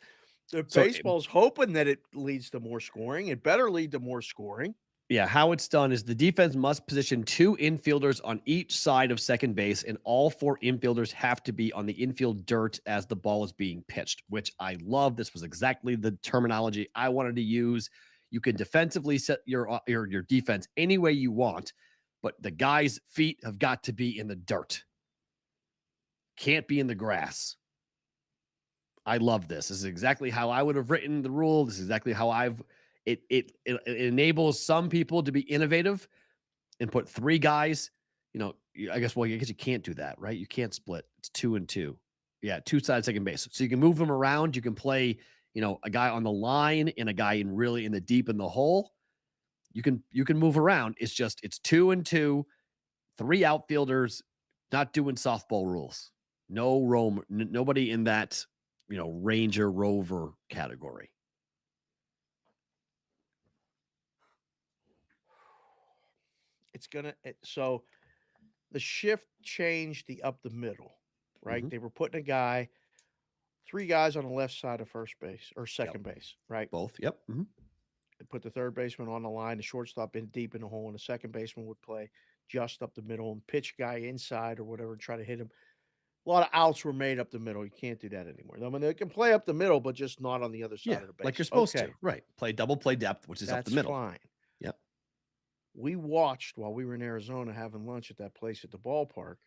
The So baseball's hoping that it leads to more scoring. It better lead to more scoring. Yeah, how it's done is the defense must position 2 infielders on each side of second base, and all 4 infielders have to be on the infield dirt as the ball is being pitched, which I love. This was exactly the terminology I wanted to use. You can defensively set your defense any way you want, but the guy's feet have got to be in the dirt. Can't be in the grass. I love this. This is exactly how I would have written the rule. This is exactly how it enables some people to be innovative and put 3 guys, I guess you can't do that, right? You can't split. It's 2 and 2. Yeah, 2 sides second base. So you can move them around. You can play, a guy on the line and a guy in the deep in the hole. You can move around. It's 2 and 2, 3 outfielders, not doing softball rules. No roam, nobody in that, Ranger Rover category. So the shift changed the up the middle, right? Mhm. They were putting 3 guys on the left side of first base or second base, right? Both. Yep. Mhm. They put the third baseman on the line, the shortstop in deep in the hole, and the second baseman would play just up the middle and pitch guy inside or whatever and try to hit him. A lot of outs were made up the middle. You can't do that anymore. I mean, they can play up the middle, but just not on the other side Yeah, of the base. like you're supposed Okay, to. Right. Play double play depth, which is up that's the middle. fine. Yep. We watched while we were in Arizona having lunch at that place at the ballpark.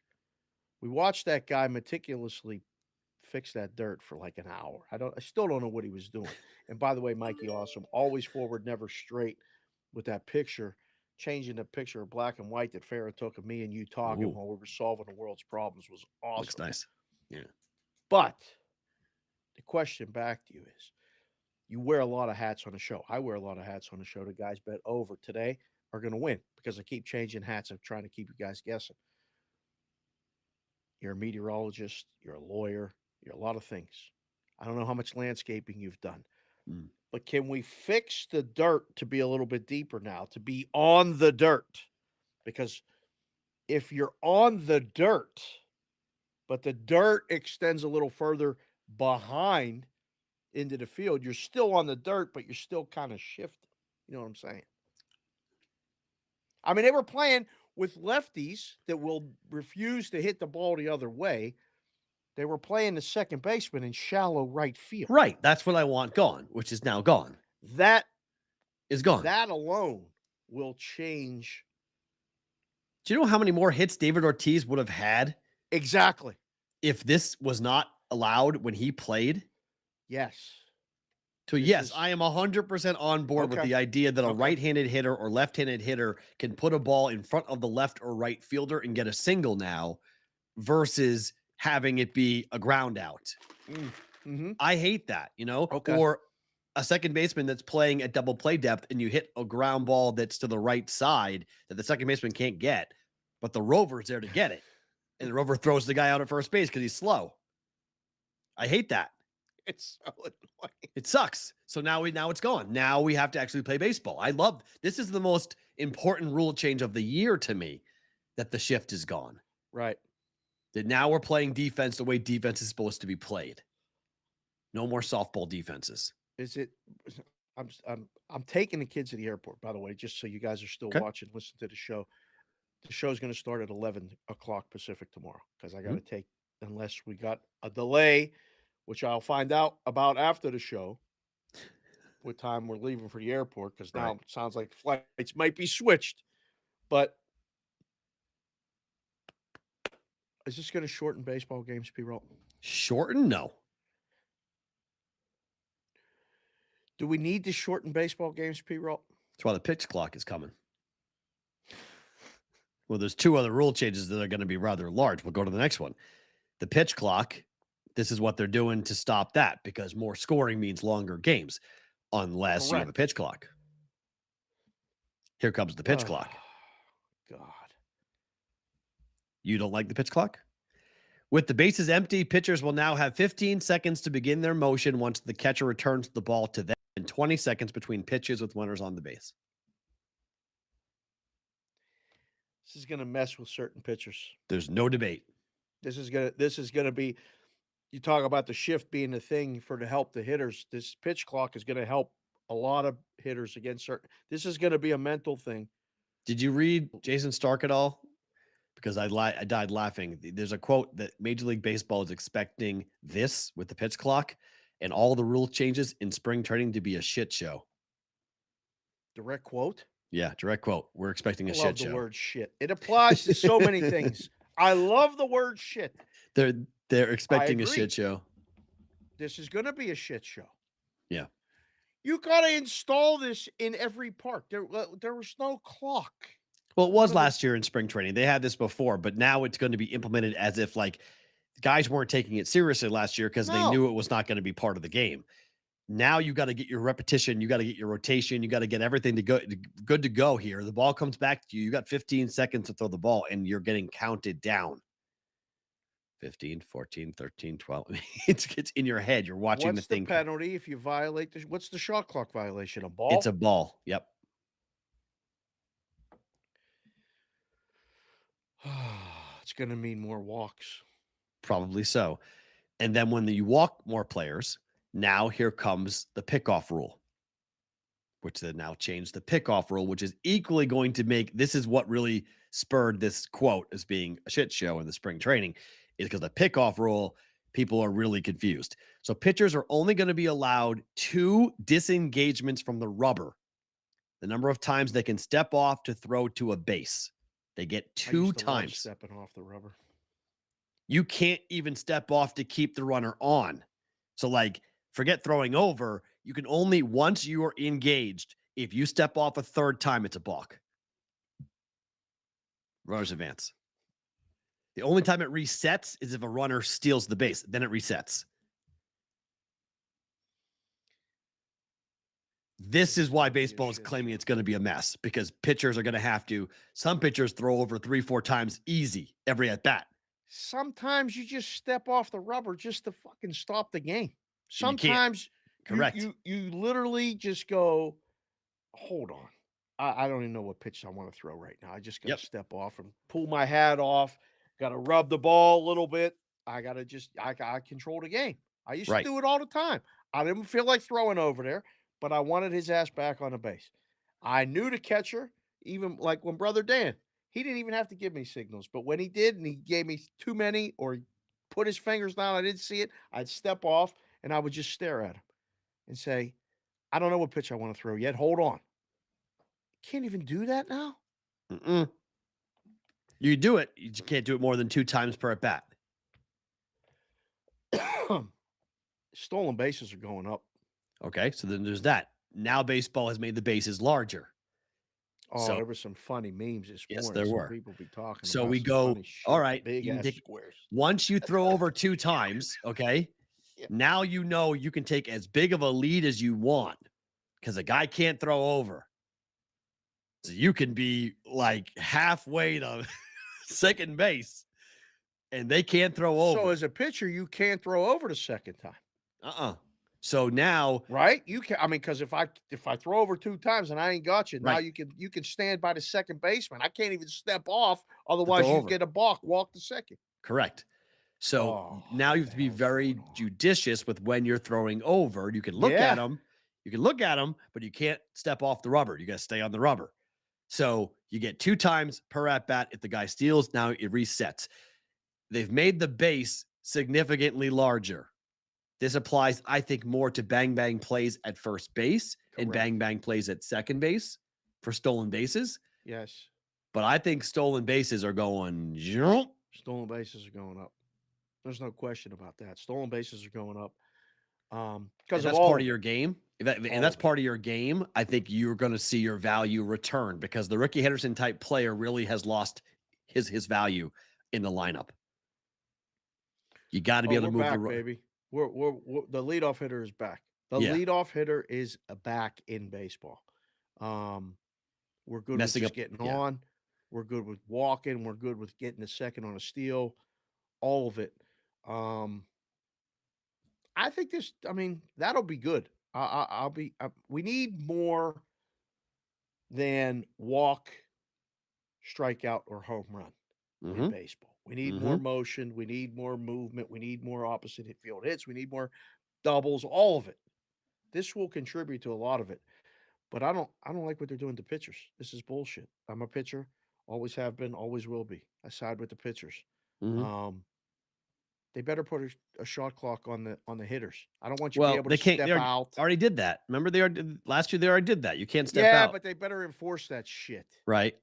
We watched that guy meticulously fix that dirt for like an hour. I still don't know what he was doing. And by the way, Mikey, awesome. Always forward, never straight with that picture, changing the picture of black and white that Farrah took of me and you talking Ooh. while we were solving the world's problems was awesome. Looks nice. Yeah. But the question back to you is, you wear a lot of hats on the show. I wear a lot of hats on the show. The guys bet over today are going to win because I keep changing hats. I'm trying to keep you guys guessing. You're a meteorologist. You're a lawyer. You're a lot of things. I don't know how much landscaping you've done. But can we fix the dirt to be a little bit deeper now, to be on the dirt? Because if you're on the dirt, but the dirt extends a little further behind into the field, you're still on the dirt, but you're still kind of shifting. You know what I'm saying? I mean, they were playing with lefties that will refuse to hit the ball the other way. They were playing the second baseman in shallow right field. Right. That's what I want gone, which is now gone. That is gone. That alone will change. Do you know how many more hits David Ortiz would have had? Exactly. If this was not allowed when he played? Yes. So yes, I am 100% on board with the idea that a right-handed hitter or left-handed hitter can put a ball in front of the left or right fielder and get a single now versus having it be a ground out. I hate that, or a second baseman that's playing at double play depth and you hit a ground ball that's to the right side that the second baseman can't get, but the rover's there to get it. And the rover throws the guy out at first base because he's slow. I hate that. It's so annoying. It sucks. So now it's gone. Now we have to actually play baseball. I love this is the most important rule change of the year to me, that the shift is gone. Right. That now we're playing defense the way defense is supposed to be played. No more softball defenses. Is it? I'm taking the kids to the airport, by the way, just so you guys are still Okay. watching, listen to the show. The show's going to start at 11 o'clock Pacific tomorrow because I got to take, unless we got a delay, which I'll find out about after the show, what time we're leaving for the airport, because now it sounds like flights might be switched. But is this going to shorten baseball games, Perrault? Shorten? No. Do we need to shorten baseball games, Perrault? That's why the pitch clock is coming. Well, there's two other rule changes that are going to be rather large. We'll go to the next one. The pitch clock, this is what they're doing to stop that, because more scoring means longer games, unless you have a pitch clock. Here comes the pitch clock. God. You don't like the pitch clock? With the bases empty, pitchers will now have 15 seconds to begin their motion once the catcher returns the ball to them, and 20 seconds between pitches with runners on the base. This is going to mess with certain pitchers. There's no debate. This is gonna be. You talk about the shift being a thing to help the hitters. This pitch clock is going to help a lot of hitters against certain. This is going to be a mental thing. Did you read Jason Stark at all? Because I died laughing. There's a quote that Major League Baseball is expecting this with the pitch clock and all the rule changes in spring training to be a shit show. Direct quote? Yeah, direct quote. We're expecting a shit show. I love the word shit. It applies to so many things. I love the word shit. They're expecting a shit show. This is going to be a shit show. Yeah. You got to install this in every park. There was no clock. Well, it was last year in spring training. They had this before, but now it's going to be implemented as if like guys weren't taking it seriously last year because they knew it was not going to be part of the game. Now you got to get your repetition. You got to get your rotation. You got to get everything good to go here. The ball comes back to you. You got 15 seconds to throw the ball, and you're getting counted down. 15, 14, 13, 12. It's in your head. You're watching the thing. What's the penalty if you violate what's the shot clock violation? A ball? It's a ball. Yep. It's going to mean more walks. Probably so. And then when you walk more players, now here comes the pickoff rule, which they now changed the pickoff rule, which is equally going to make, this is what really spurred this quote as being a shit show in the spring training, is because the pickoff rule, people are really confused. So pitchers are only going to be allowed 2 disengagements from the rubber. The number of times they can step off to throw to a base. They get 2 times. Stepping off the rubber. You can't even step off to keep the runner on. So like, forget throwing over. You can only, once you are engaged, if you step off a 3rd time, it's a balk. Runners advance. The only time it resets is if a runner steals the base. Then it resets. This is why baseball is claiming it's going to be a mess, because pitchers are going to have to, some pitchers throw over 3-4 times easy every at bat. Sometimes you just step off the rubber just to fucking stop the game. Sometimes correct. You literally just go, hold on. I don't even know what pitch I want to throw right now. I just got to step off and pull my hat off. Got to rub the ball a little bit. I got to control the game. I used to do it all the time. I didn't feel like throwing over there, but I wanted his ass back on the base. I knew the catcher, even like when Brother Dan, he didn't even have to give me signals. But when he did, and he gave me too many or he put his fingers down, I didn't see it, I'd step off and I would just stare at him and say, I don't know what pitch I want to throw yet. Hold on. Can't even do that now? Mm-mm. You do it. You just can't do it more than 2 times per at bat. Stolen bases are going up. Okay, so then there's that. Now baseball has made the bases larger. Oh, there were some funny memes this morning. Yes, there were. People be talking. So about we some go, funny shit, all right, big you can ass take, squares. once you throw over 2 times, okay, now you know you can take as big of a lead as you want because a guy can't throw over. So you can be like halfway to second base and they can't throw over. So as a pitcher, you can't throw over the second time. So now, Right? You can. I mean, because if I throw over 2 times and I ain't got you, now right, you can stand by the second baseman. I can't even step off, to otherwise throw you over. get a balk, walk the second. Correct. So Oh, now what you have the to be hell's going very on? judicious with when you're throwing over. You can look at Yeah. them, but you can't step off the rubber. You got to stay on the rubber. So you get 2 times per at bat. If the guy steals, now it resets. They've made the base significantly larger. This applies, I think, more to bang bang plays at first base and Correct. bang bang plays at second base for stolen bases. Yes. But I think stolen bases are going jump. Stolen bases are going up. There's no question about that. Stolen bases are going up. Because And of that's all part of of your it. game. And All that's of it. part of your game. I think you're going to see your value return because the Ricky Henderson type player really has lost his value in the lineup. You got to be Oh, able we're to move back, baby. We're the leadoff hitter is back. The Yeah. leadoff hitter is back in baseball. We're good Messing with just up. getting Yeah. on. We're good with walking. We're good with getting a second on a steal. All of it. I think this. I mean, that'll be good. I'll be. We need more than walk, strikeout, or home run in Mm-hmm. baseball. We need Mm-hmm. more motion. We need more movement. We need more opposite hit field hits. We need more doubles. All of it. This will contribute to a lot of it. But I don't like what they're doing to pitchers. This is bullshit. I'm a pitcher, always have been, always will be. I side with the pitchers. Mm-hmm. They better put a shot clock on the hitters. I don't want you to be Well, able they to can't. step They out. already did that. Remember, last year. They already did that. You can't step Yeah, out. but they better enforce that shit. Right.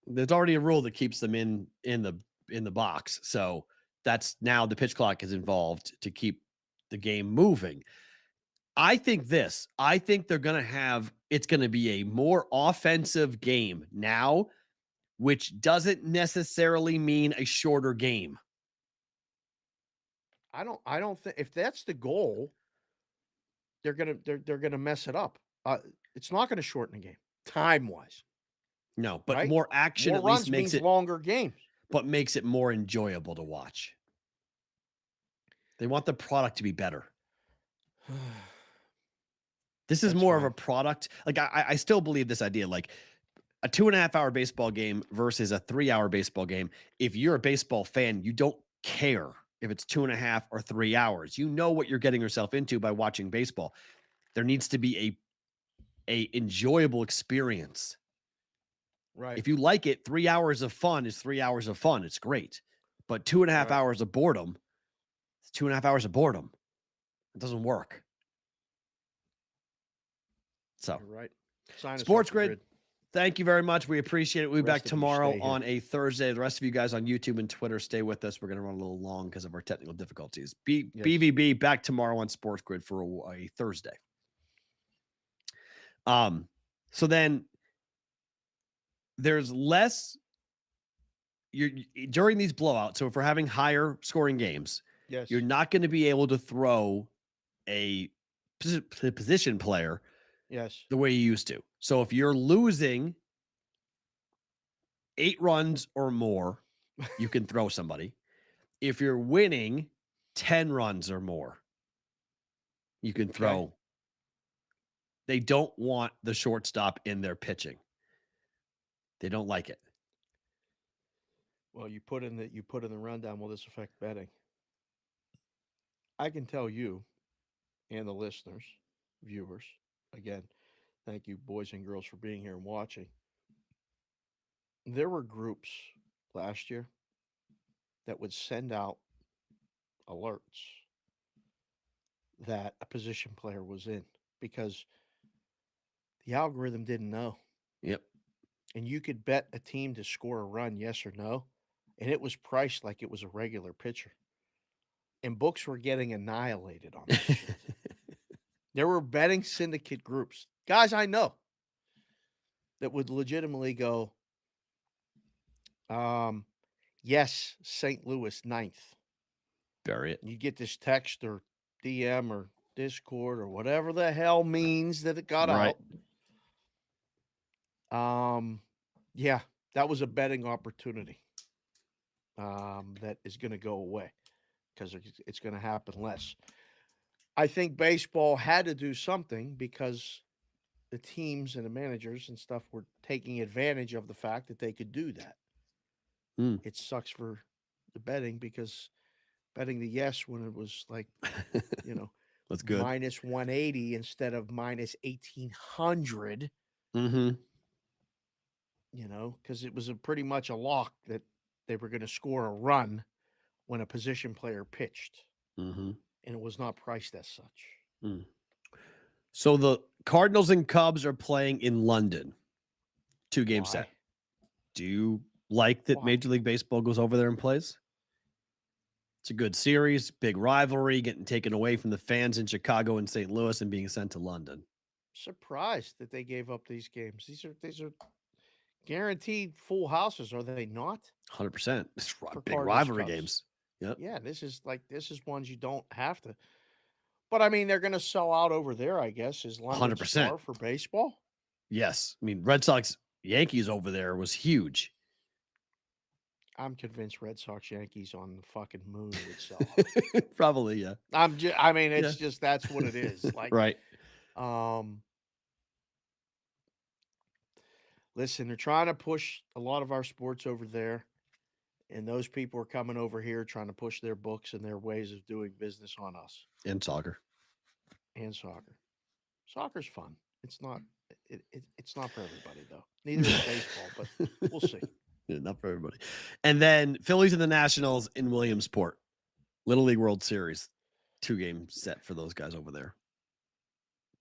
There's already a rule that keeps them in the box. So that's now the pitch clock is involved to keep the game moving. I think they're going to it's going to be a more offensive game now, which doesn't necessarily mean a shorter game. I don't think if that's the goal, they're gonna mess it up. It's not gonna shorten the game time wise. No, but Right? more action More at least runs makes means it, longer games. but makes it more enjoyable to watch. They want the product to be better. This is That's more of fine. a product. Like I still believe this idea, like a 2.5-hour baseball game versus a 3-hour baseball game. If you're a baseball fan, you don't care if it's 2.5 or 3 hours. You know what you're getting yourself into by watching baseball. There needs to be a enjoyable experience. Right. If you like it, 3 hours of fun is 3 hours of fun. It's great. But 2.5 Right. hours of boredom, it's 2.5 hours of boredom. It doesn't work. So, You're right. Sign us Sports off the Grid, thank you very much. We appreciate it. We'll be back Rest of you tomorrow stay here. on a Thursday. The rest of you guys on YouTube and Twitter, stay with us. We're going to run a little long because of our technical difficulties. Yes. BVB back tomorrow on Sports Grid for a Thursday. So then there's less during these blowouts. So if we're having higher scoring games, Yes. you're not going to be able to throw a position player Yes. the way you used to. So if you're losing 8 runs or more, you can throw somebody. If you're winning 10 runs or more, you can throw. Okay. They don't want the shortstop in their pitching. They don't like it. Well, you put in the rundown. Will this affect betting? I can tell you and the listeners, viewers, again, thank you, boys and girls, for being here and watching. There were groups last year that would send out alerts that a position player was in because the algorithm didn't know. Yep. And you could bet a team to score a run, yes or no, and it was priced like it was a regular pitcher. And books were getting annihilated on this shit. There were betting syndicate groups, guys I know, that would legitimately go, yes, St. Louis 9th. Bury it. You get this text or DM or Discord or whatever the hell means that it got Right. out. Yeah, that was a betting opportunity that is going to go away because it's going to happen less. I think baseball had to do something because the teams and the managers and stuff were taking advantage of the fact that they could do that. It sucks for the betting because betting the yes when it was like, That's good. minus 180 instead of minus 1800. Because it was pretty much a lock that they were going to score a run when a position player pitched. And it was not priced as such. So the Cardinals and Cubs are playing in London. 2-game set. Do you like that Major League Baseball goes over there and plays? It's a good series, big rivalry, getting taken away from the fans in Chicago and St. Louis and being sent to London. Surprised that they gave up these games. These are guaranteed full houses, are they not? 100%. It's big Cardinals, rivalry Cubs. games. Yep. Yeah, this is ones you don't have to. But I mean, they're going to sell out over there, I guess. Is London 100%. Star for baseball? Yes. I mean, Red Sox Yankees over there was huge. I'm convinced Red Sox Yankees on the fucking moon would sell out. Probably, yeah. It's just that's what it is. Like, right. Listen, they're trying to push a lot of our sports over there, and those people are coming over here trying to push their books and their ways of doing business on us. And soccer. Soccer's fun. It's not. It's not for everybody though. Neither is baseball, but we'll see. Yeah, not for everybody. And then Phillies and the Nationals in Williamsport, Little League World Series, 2-game set for those guys over there.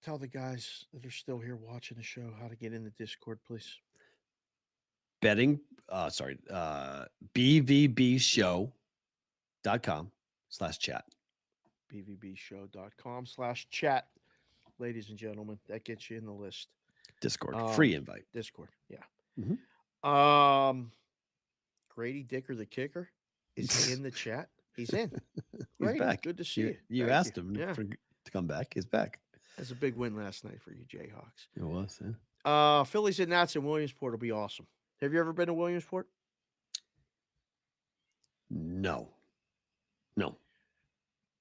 Tell the guys that are still here watching the show how to get in the Discord, please. Betting, bvbshow.com/chat. bvbshow.com/chat. Ladies and gentlemen, that gets you in the list. Discord, free invite. Discord, yeah. Mm-hmm. Grady Dicker, the kicker, is in the chat. He's in. He's back. Good to see you. You asked him to come back. He's back. That's a big win last night for you, Jayhawks. It was, yeah. Phillies and Nats in Williamsport will be awesome. Have you ever been to Williamsport? No.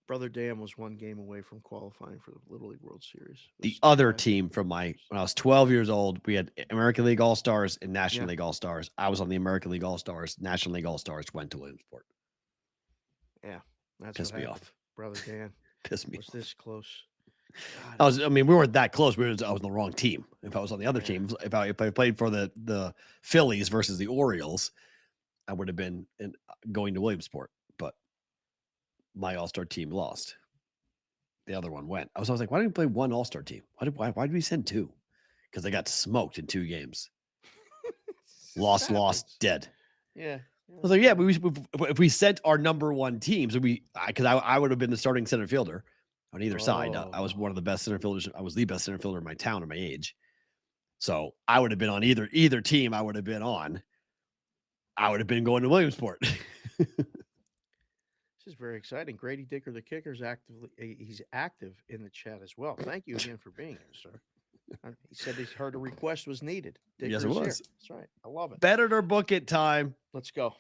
Brother Dan was 1 game away from qualifying for the Little League World Series. The other team from when I was 12 years old, we had American League All-Stars and National League All-Stars. I was on the American League All-Stars. National League All-Stars went to Williamsport. Yeah. That's pissed me off. Brother Dan. Pissed me off. off. This close. We weren't that close. I was on the wrong team. If I was on the other team, if I played for the Phillies versus the Orioles, I would have been going to Williamsport. But my All-Star team lost. The other one went. I was like, why didn't we play one All-Star team? Why did we send 2? Because they got smoked in 2 games. Lost, dead. Yeah. I was like, yeah, if we sent our number 1 teams, because I would have been the starting center fielder on either side. I was one of the best center fielders. I was the best center fielder in my town at my age. So I would have been on either team I would have been on. I would have been going to Williamsport. This is very exciting. Grady Dicker, the kicker, he's active in the chat as well. Thank you again for being here, sir. He said he heard a request was needed. Dicker yes, it was. Here. That's right. I love it. Bet it or book it time. Let's go.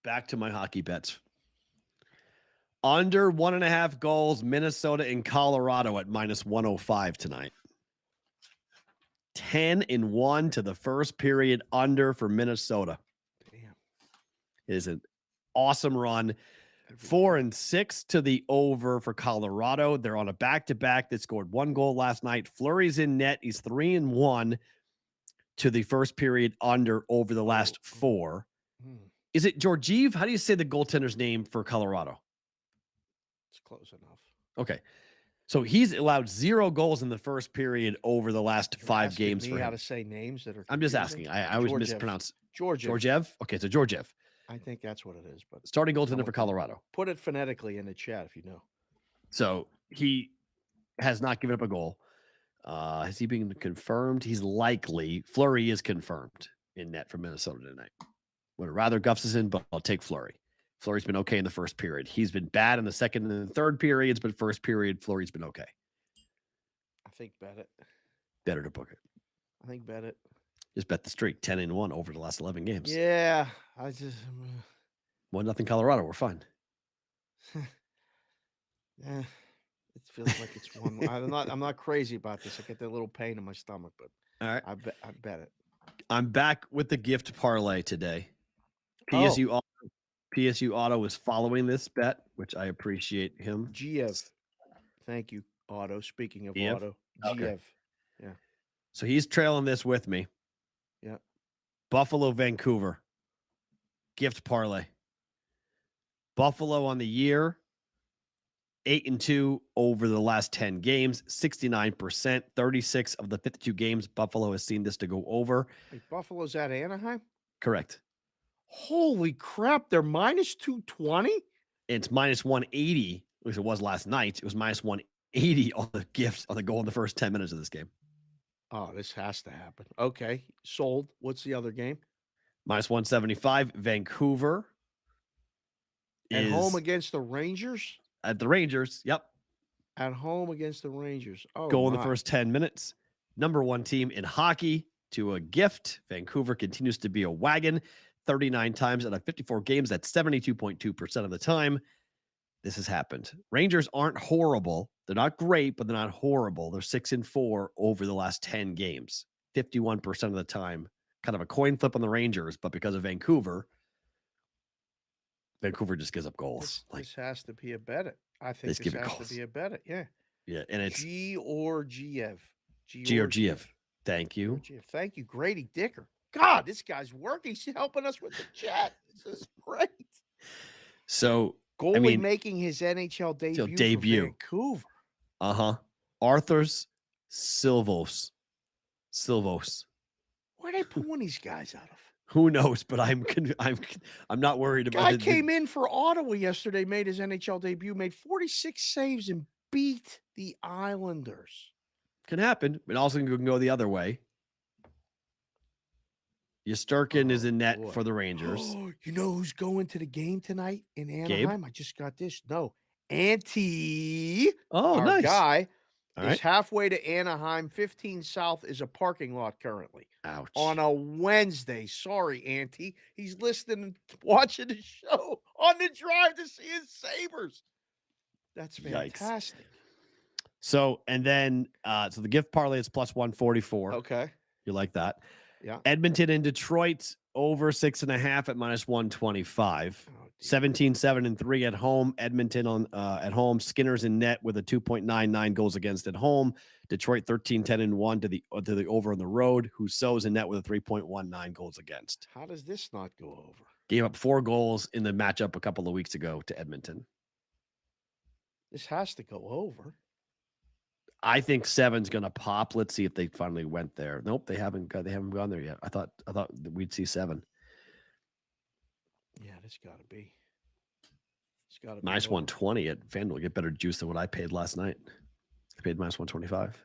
Back to my hockey bets. Under 1.5 goals, Minnesota and Colorado at -105 tonight. 10-1 to the first period under for Minnesota. Damn. It is an awesome run. 4-6 to the over for Colorado. They're on a back-to-back that scored 1 goal last night. Fleury's in net. He's 3-1 to the first period under over the last 4. Is it Georgiev? How do you say the goaltender's name for Colorado? It's close enough. Okay. So he's allowed 0 goals in the first period over the last 5 games for him. How to say names that are I'm just asking. I always mispronounce. Georgiev. Okay, so Georgiev. I think that's what it is. But starting goaltender for Colorado. Put it phonetically in the chat if you know. So he has not given up a goal. Has he been confirmed? He's likely. Fleury is confirmed in net for Minnesota tonight. Would have rather Gustafsson, but I'll take Fleury. Fleury's been okay in the first period. He's been bad in the second and the third periods, but first period, Fleury's been okay. I think bet it. Better to book it. I think bet it. Just bet the streak, 10-1 over the last 11 games. Yeah, I just 1-0 Colorado. We're fine. Yeah, It feels like it's one. I'm not crazy about this. I get that little pain in my stomach, but All right. I bet it. I'm back with the gift parlay today. Oh. PSU Auto is following this bet, which I appreciate him. GF. Thank you, Auto. Speaking of GF? Auto, Okay. GF. Yeah. So he's trailing this with me. Yeah. Buffalo, Vancouver. Gift parlay. Buffalo on the year, 8-2 over the last 10 games, 69%. 36 of the 52 games, Buffalo has seen this to go over. Wait, Buffalo's at Anaheim? Correct. Holy crap. They're minus 220? It's minus 180, at least it was last night. It was minus 180 on the gift on the goal in the first 10 minutes of this game. Oh, this has to happen. Okay. Sold. What's the other game? Minus 175. Vancouver At home against the Rangers? At the Rangers. Yep. At home against the Rangers. Oh, goal in the first 10 minutes. Number one team in hockey to a gift. Vancouver continues to be a wagon. 39 times out of 54 games. That's 72.2% of the time. This has happened. Rangers aren't horrible. They're not great, but they're not horrible. They're 6-4 over the last 10 games. 51% of the time. Kind of a coin flip on the Rangers, but because of Vancouver just gives up goals. This has to be a bet. I think this has to be a bet. Yeah. Yeah, and it's G or GF. G or GF. Thank you. Thank you, Grady Dicker. God, this guy's working. He's helping us with the chat. This is great. So goalie making his NHL debut. For Vancouver. Arthurs Silvos. Where are they pulling these guys out of? Who knows? But I'm not worried about it. Guy came in for Ottawa yesterday, made his NHL debut, made 46 saves, and beat the Islanders. Can happen, but also can go the other way. Yasturkin is in net for the Rangers. You know who's going to the game tonight in Anaheim? Gabe? I just got this. No, Auntie. Our nice guy is halfway to Anaheim. 15 South is a parking lot currently. Ouch. On a Wednesday. Sorry, Auntie. He's listening and watching the show on the drive to see his Sabres. That's fantastic. Yikes. So, and then, so the gift parlay is plus 144. Okay. You like that? Yeah. Edmonton and Detroit over 6.5 at minus 125. 17-7-3 at home. Edmonton on at home. Skinner's in net with a 2.99 goals against at home. Detroit 13-10-1 to the over on the road. Husso's in net with a 3.19 goals against. How does this not go over? Gave up 4 goals in the matchup a couple of weeks ago to Edmonton. This has to go over. I think 7's going to pop. Let's see if they finally went there. Nope, they haven't gone there yet. I thought we'd see 7. Yeah, it's got to be. It's got to be minus 120 at FanDuel. Get better juice than what I paid last night. I paid minus 125.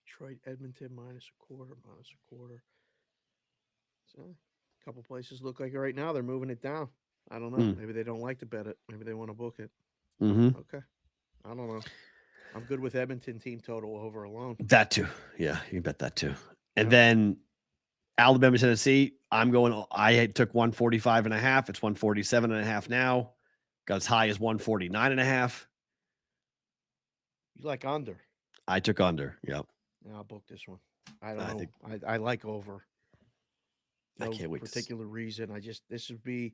Detroit, Edmonton minus a quarter. So a couple places look like right now they're moving it down. I don't know. Maybe they don't like to bet it. Maybe they want to book it. Okay. I don't know. I'm good with Edmonton team total over alone. That too. Yeah, you can bet that too. And then Alabama, Tennessee, I took 145.5. It's 147.5 now. Got as high as 149.5. You like under? I took under. Yep. Yeah, I'll book this one. I don't know. I like over. No I can't wait. Particular reason. This would be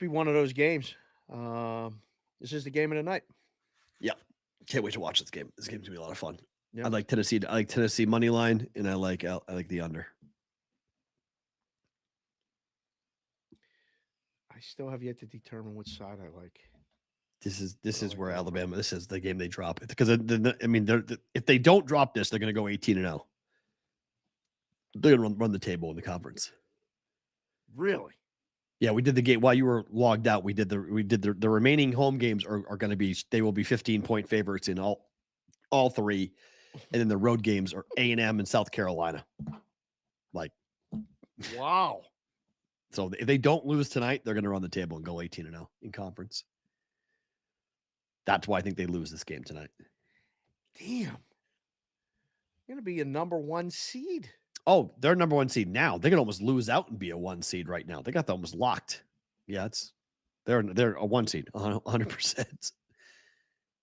one of those games. This is the game of the night. Yeah. Can't wait to watch this game. This game's gonna be a lot of fun. Yep. I like Tennessee money line, and I like the under. I still have yet to determine which side I like. This is where Alabama. This is the game they drop it because if they don't drop this, they're gonna go 18-0. They're gonna run the table in the conference. Really? Yeah, we did the game while you were logged out. We did the remaining home games are going to be, they will be 15-point favorites in all 3, and then the road games are A&M and South Carolina. Like, wow. So if they don't lose tonight, they're going to run the table and go 18-0 in conference. That's why I think they lose this game tonight. Damn. Going to be a number 1 seed. Oh, they're number 1 seed now. They could almost lose out and be a 1 seed right now. They got that almost locked. Yeah, they're a 1 seed, 100%.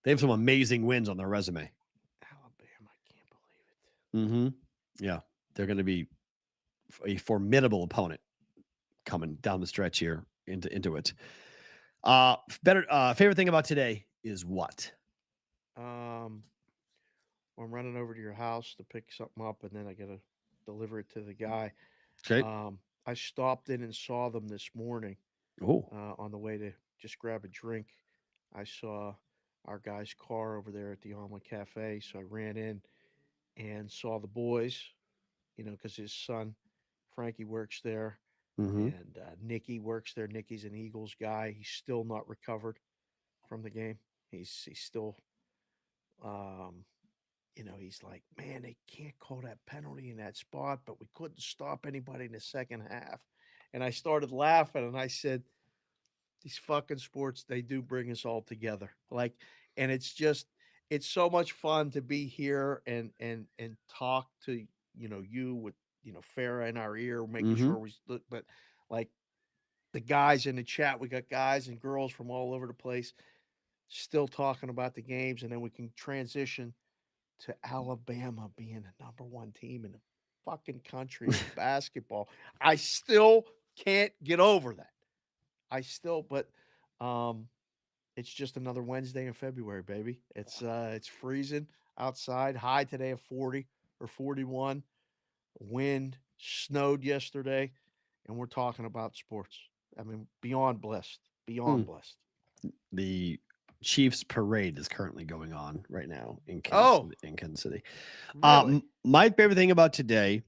They have some amazing wins on their resume. Alabama, I can't believe it. Yeah, they're going to be a formidable opponent coming down the stretch here into it. Favorite thing about today is what? I'm running over to your house to pick something up, and then I gotta deliver it to the guy. Okay. I stopped in and saw them this morning Oh. on the way to just grab a drink. I saw our guy's car over there at the Omelet Cafe, so I ran in and saw the boys. Because his son Frankie works there, Mm-hmm. and Nicky works there. Nicky's an Eagles guy. He's still not recovered from the game. He's still, um, he's like, man, they can't call that penalty in that spot, but we couldn't stop anybody in the second half. And I started laughing, and I said, these fucking sports, they do bring us all together. Like, and it's so much fun to be here and talk to you with Farrah in our ear, making sure we look. But like the guys in the chat, we got guys and girls from all over the place still talking about the games, and then we can transition to Alabama being the number one team in the fucking country in basketball. I still can't get over that. But it's just another Wednesday in February, baby. It's freezing outside. High today of 40 or 41. Wind, snowed yesterday, and we're talking about sports. I mean, beyond blessed. Beyond blessed. The Chiefs parade is currently going on right now in Kansas City. Really? My favorite thing about today,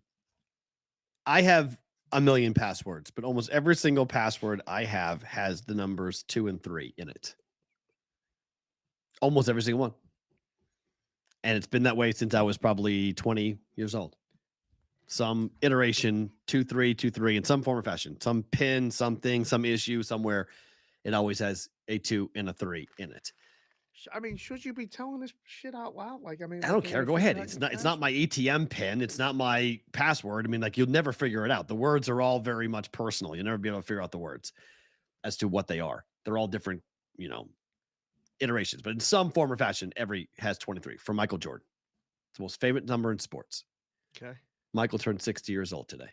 I have a million passwords, but almost every single password I have has the numbers 2 and 3 in it. Almost every single one. And it's been that way since I was probably 20 years old. Some iteration, 2-3, 2-3 in some form or fashion. Some pin, something, some issue somewhere. It always has a 2 and a 3 in it. I mean, should you be telling this shit out loud? Like, I mean, I don't care. Go ahead. It's not my ATM pin. It's not my password. I mean, like, you'll never figure it out. The words are all very much personal. You'll never be able to figure out the words as to what they are. They're all different, iterations, but in some form or fashion, every has 23 for Michael Jordan. It's the most favorite number in sports. Okay. Michael turned 60 years old today.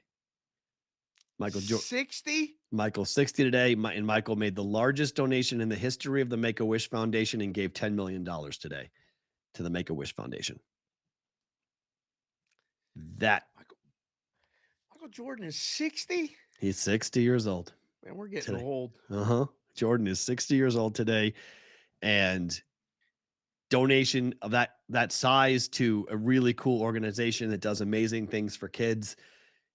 60? Michael's 60 today, and Michael made the largest donation in the history of the Make-A-Wish Foundation and gave $10 million today to the Make-A-Wish Foundation. Michael Jordan is 60? He's 60 years old. Man, we're getting old. Jordan is 60 years old today, and donation of that size to a really cool organization that does amazing things for kids.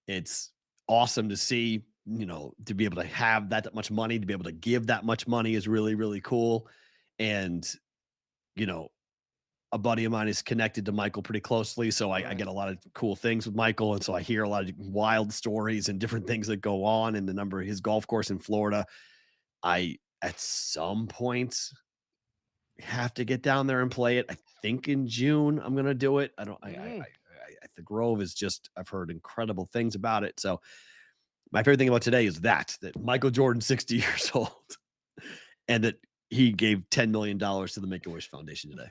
It's awesome to see, to be able to have that much money, to be able to give that much money is really, really cool. And, a buddy of mine is connected to Michael pretty closely. So I get a lot of cool things with Michael. And so I hear a lot of wild stories and different things that go on in the number of his golf course in Florida. At some point, have to get down there and play it. I think in June I'm gonna do it. The Grove is just, I've heard incredible things about it. So my favorite thing about today is that Michael Jordan's 60 years old and that he gave $10 million to the Make-A-Wish Foundation today.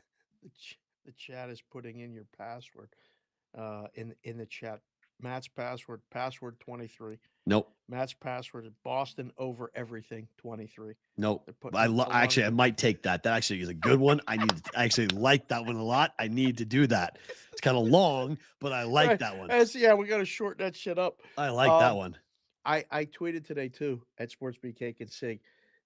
The chat is putting in your password in the chat. Matt's password 23. Nope. Matt's password is Boston over everything 23. Nope. I might take that. That actually is a good one. I actually like that one a lot. I need to do that. It's kind of long, but I like that one. Yeah, we got to shorten that shit up. I like that one. I tweeted today too at SportsBK and Sig.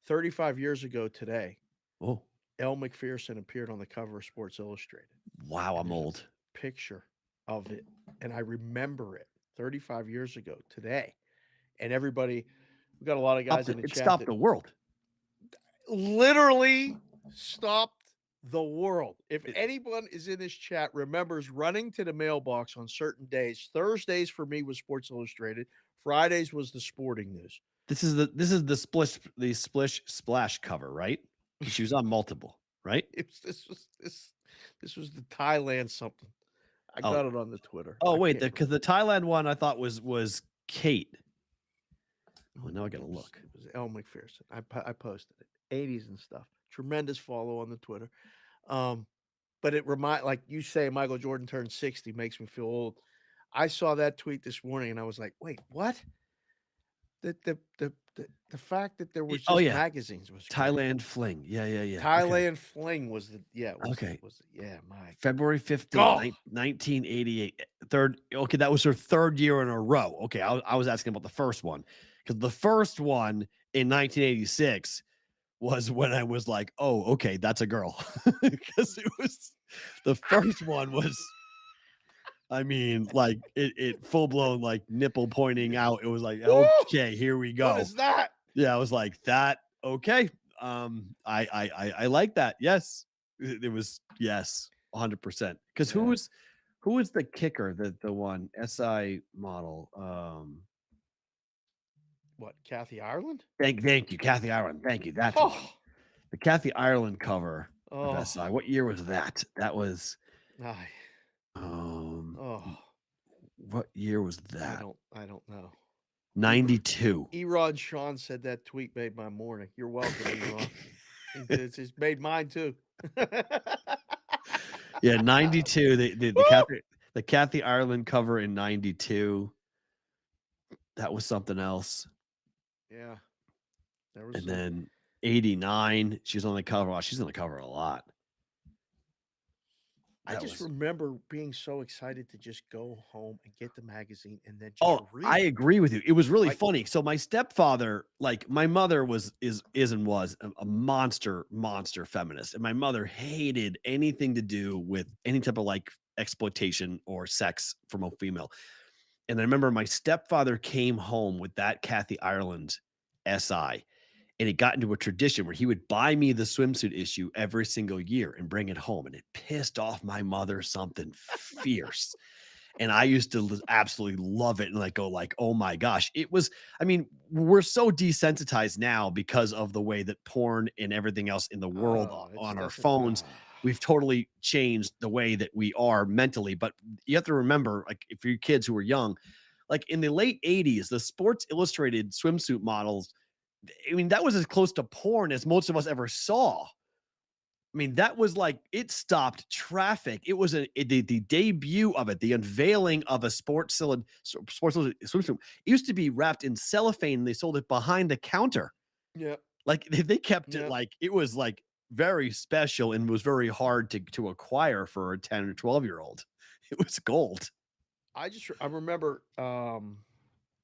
35 years ago today, Elle McPherson appeared on the cover of Sports Illustrated. Wow, I'm old. Picture of it, and I remember it 35 years ago today. And everybody, we got a lot of guys in the chat. It stopped the world. Literally stopped the world. If anyone is in this chat remembers running to the mailbox on certain days, Thursdays for me was Sports Illustrated. Fridays was the Sporting News. This is the splish splash cover, right? She was on multiple, right? This was the Thailand something. I got it on the Twitter. Oh wait, because the Thailand one I thought was Kate. Oh, now I gotta look. It was Elle McPherson. I posted it. 80s and stuff. Tremendous follow on the Twitter. But it like you say, Michael Jordan turned 60 makes me feel old. I saw that tweet this morning and I was like, wait, what? The fact that there was Oh just yeah, magazines was crazy. Thailand Fling. Yeah. Okay. Thailand Fling was Okay. my February 15th, God. 1988. Third. Okay, that was her third year in a row. Okay, I was asking about the first one because the first one in 1986 was when I was like, oh, okay, that's a girl. Because it was the first one was, I mean, like it full blown like nipple pointing out. It was like, Woo! okay, here we What go. is that? Yeah, I was like, that okay. I like that. Yes. It was yes, 100%. Because Yeah. who was the kicker, the one SI model? What, Kathy Ireland? Thank you, Kathy Ireland. Thank you. That's the one. Oh, The Kathy Ireland cover of oh, SI. What year was that? That was I, um oh, what year was that? I don't know. 92. Erod Sean said that tweet made my morning. You're welcome, Erod. It's made mine too. Yeah, 92. The Kathy Ireland cover in 92. That was something else. Yeah. There was And then 89, she's on the cover. Wow, she's on the cover a lot. I just remember being so excited to just go home and get the magazine and then just read. I agree with you. It was really funny. So my stepfather, like my mother is and was a monster feminist. And my mother hated anything to do with any type of like exploitation or sex from a female. And I remember my stepfather came home with that Kathy Ireland SI. And it got into a tradition where he would buy me the swimsuit issue every single year and bring it home. And it pissed off my mother something fierce. And I used to absolutely love it and like go like, oh my gosh. It was, I mean, we're so desensitized now because of the way that porn and everything else in the world on our phones. We've totally changed the way that we are mentally. But you have to remember, like, if you're kids who are young, like in the late 80s, the Sports Illustrated swimsuit models, I mean, that was as close to porn as most of us ever saw. I mean, that was like it stopped traffic. It was the debut of it, the unveiling of a sports swimsuit. It used to be wrapped in cellophane and they sold it behind the counter. Yeah. Like they kept it like it was like very special and was very hard to acquire for a 10 or 12-year-old. It was gold. I remember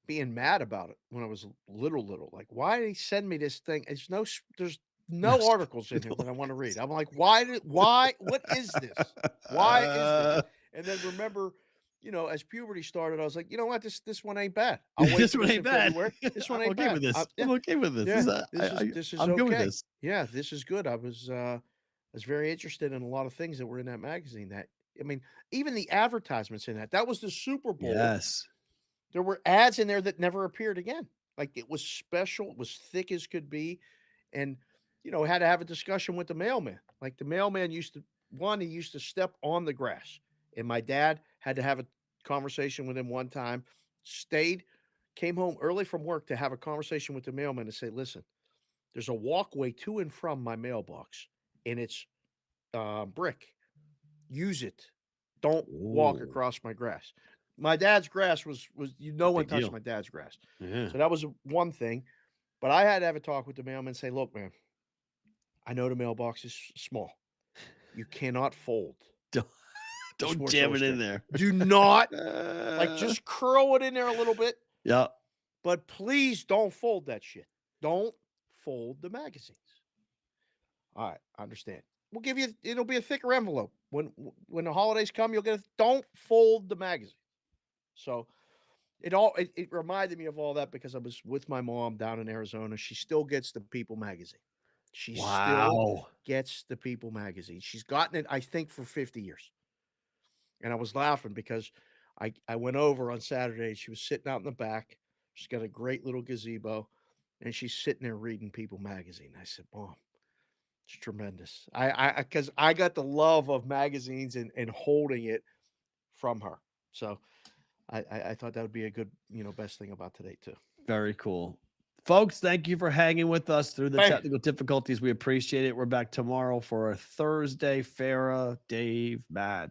being mad about it when I was little. Like, why did he send me this thing? There's no articles in here that I want to read. I'm like, what is this? Why is this? And then remember, as puberty started, I was like, you know what? This one ain't bad. I'll wait This one ain't bad. This one I'm ain't okay bad. with this. Yeah. I'm okay with this. Yeah. This is I'm okay. good with this. Yeah, this is good. I was very interested in a lot of things that were in that magazine. That, I mean, even the advertisements in that was the Super Bowl. Yes. There were ads in there that never appeared again. Like, it was special. It was thick as could be. And, had to have a discussion with the mailman. Like, the mailman he used to step on the grass. And my dad had to have a conversation with him one time, came home early from work to have a conversation with the mailman and say, listen, there's a walkway to and from my mailbox, and it's brick. Use it. Don't walk across my grass. My dad's grass was no one touched my dad's grass. Yeah. So that was one thing. But I had to have a talk with the mailman and say, look, man, I know the mailbox is small. You cannot fold. Don't jam it in there. Do not just curl it in there a little bit. Yeah. But please don't fold that shit. Don't fold the magazines. All right, I understand. We'll give you, it'll be a thicker envelope. When the holidays come, you'll get don't fold the magazine. So it reminded me of all that because I was with my mom down in Arizona. She still gets the People magazine. She still gets the People magazine. She's gotten it, I think, for 50 years. And I was laughing because I went over on Saturday. She was sitting out in the back. She's got a great little gazebo, and she's sitting there reading People magazine. I said, Mom, it's tremendous. Because I got the love of magazines and holding it from her. So I thought that would be a good, best thing about today too. Very cool. Folks, thank you for hanging with us through the Hey. technical difficulties. We appreciate it. We're back tomorrow for a Thursday. Farrah, Dave, Matt.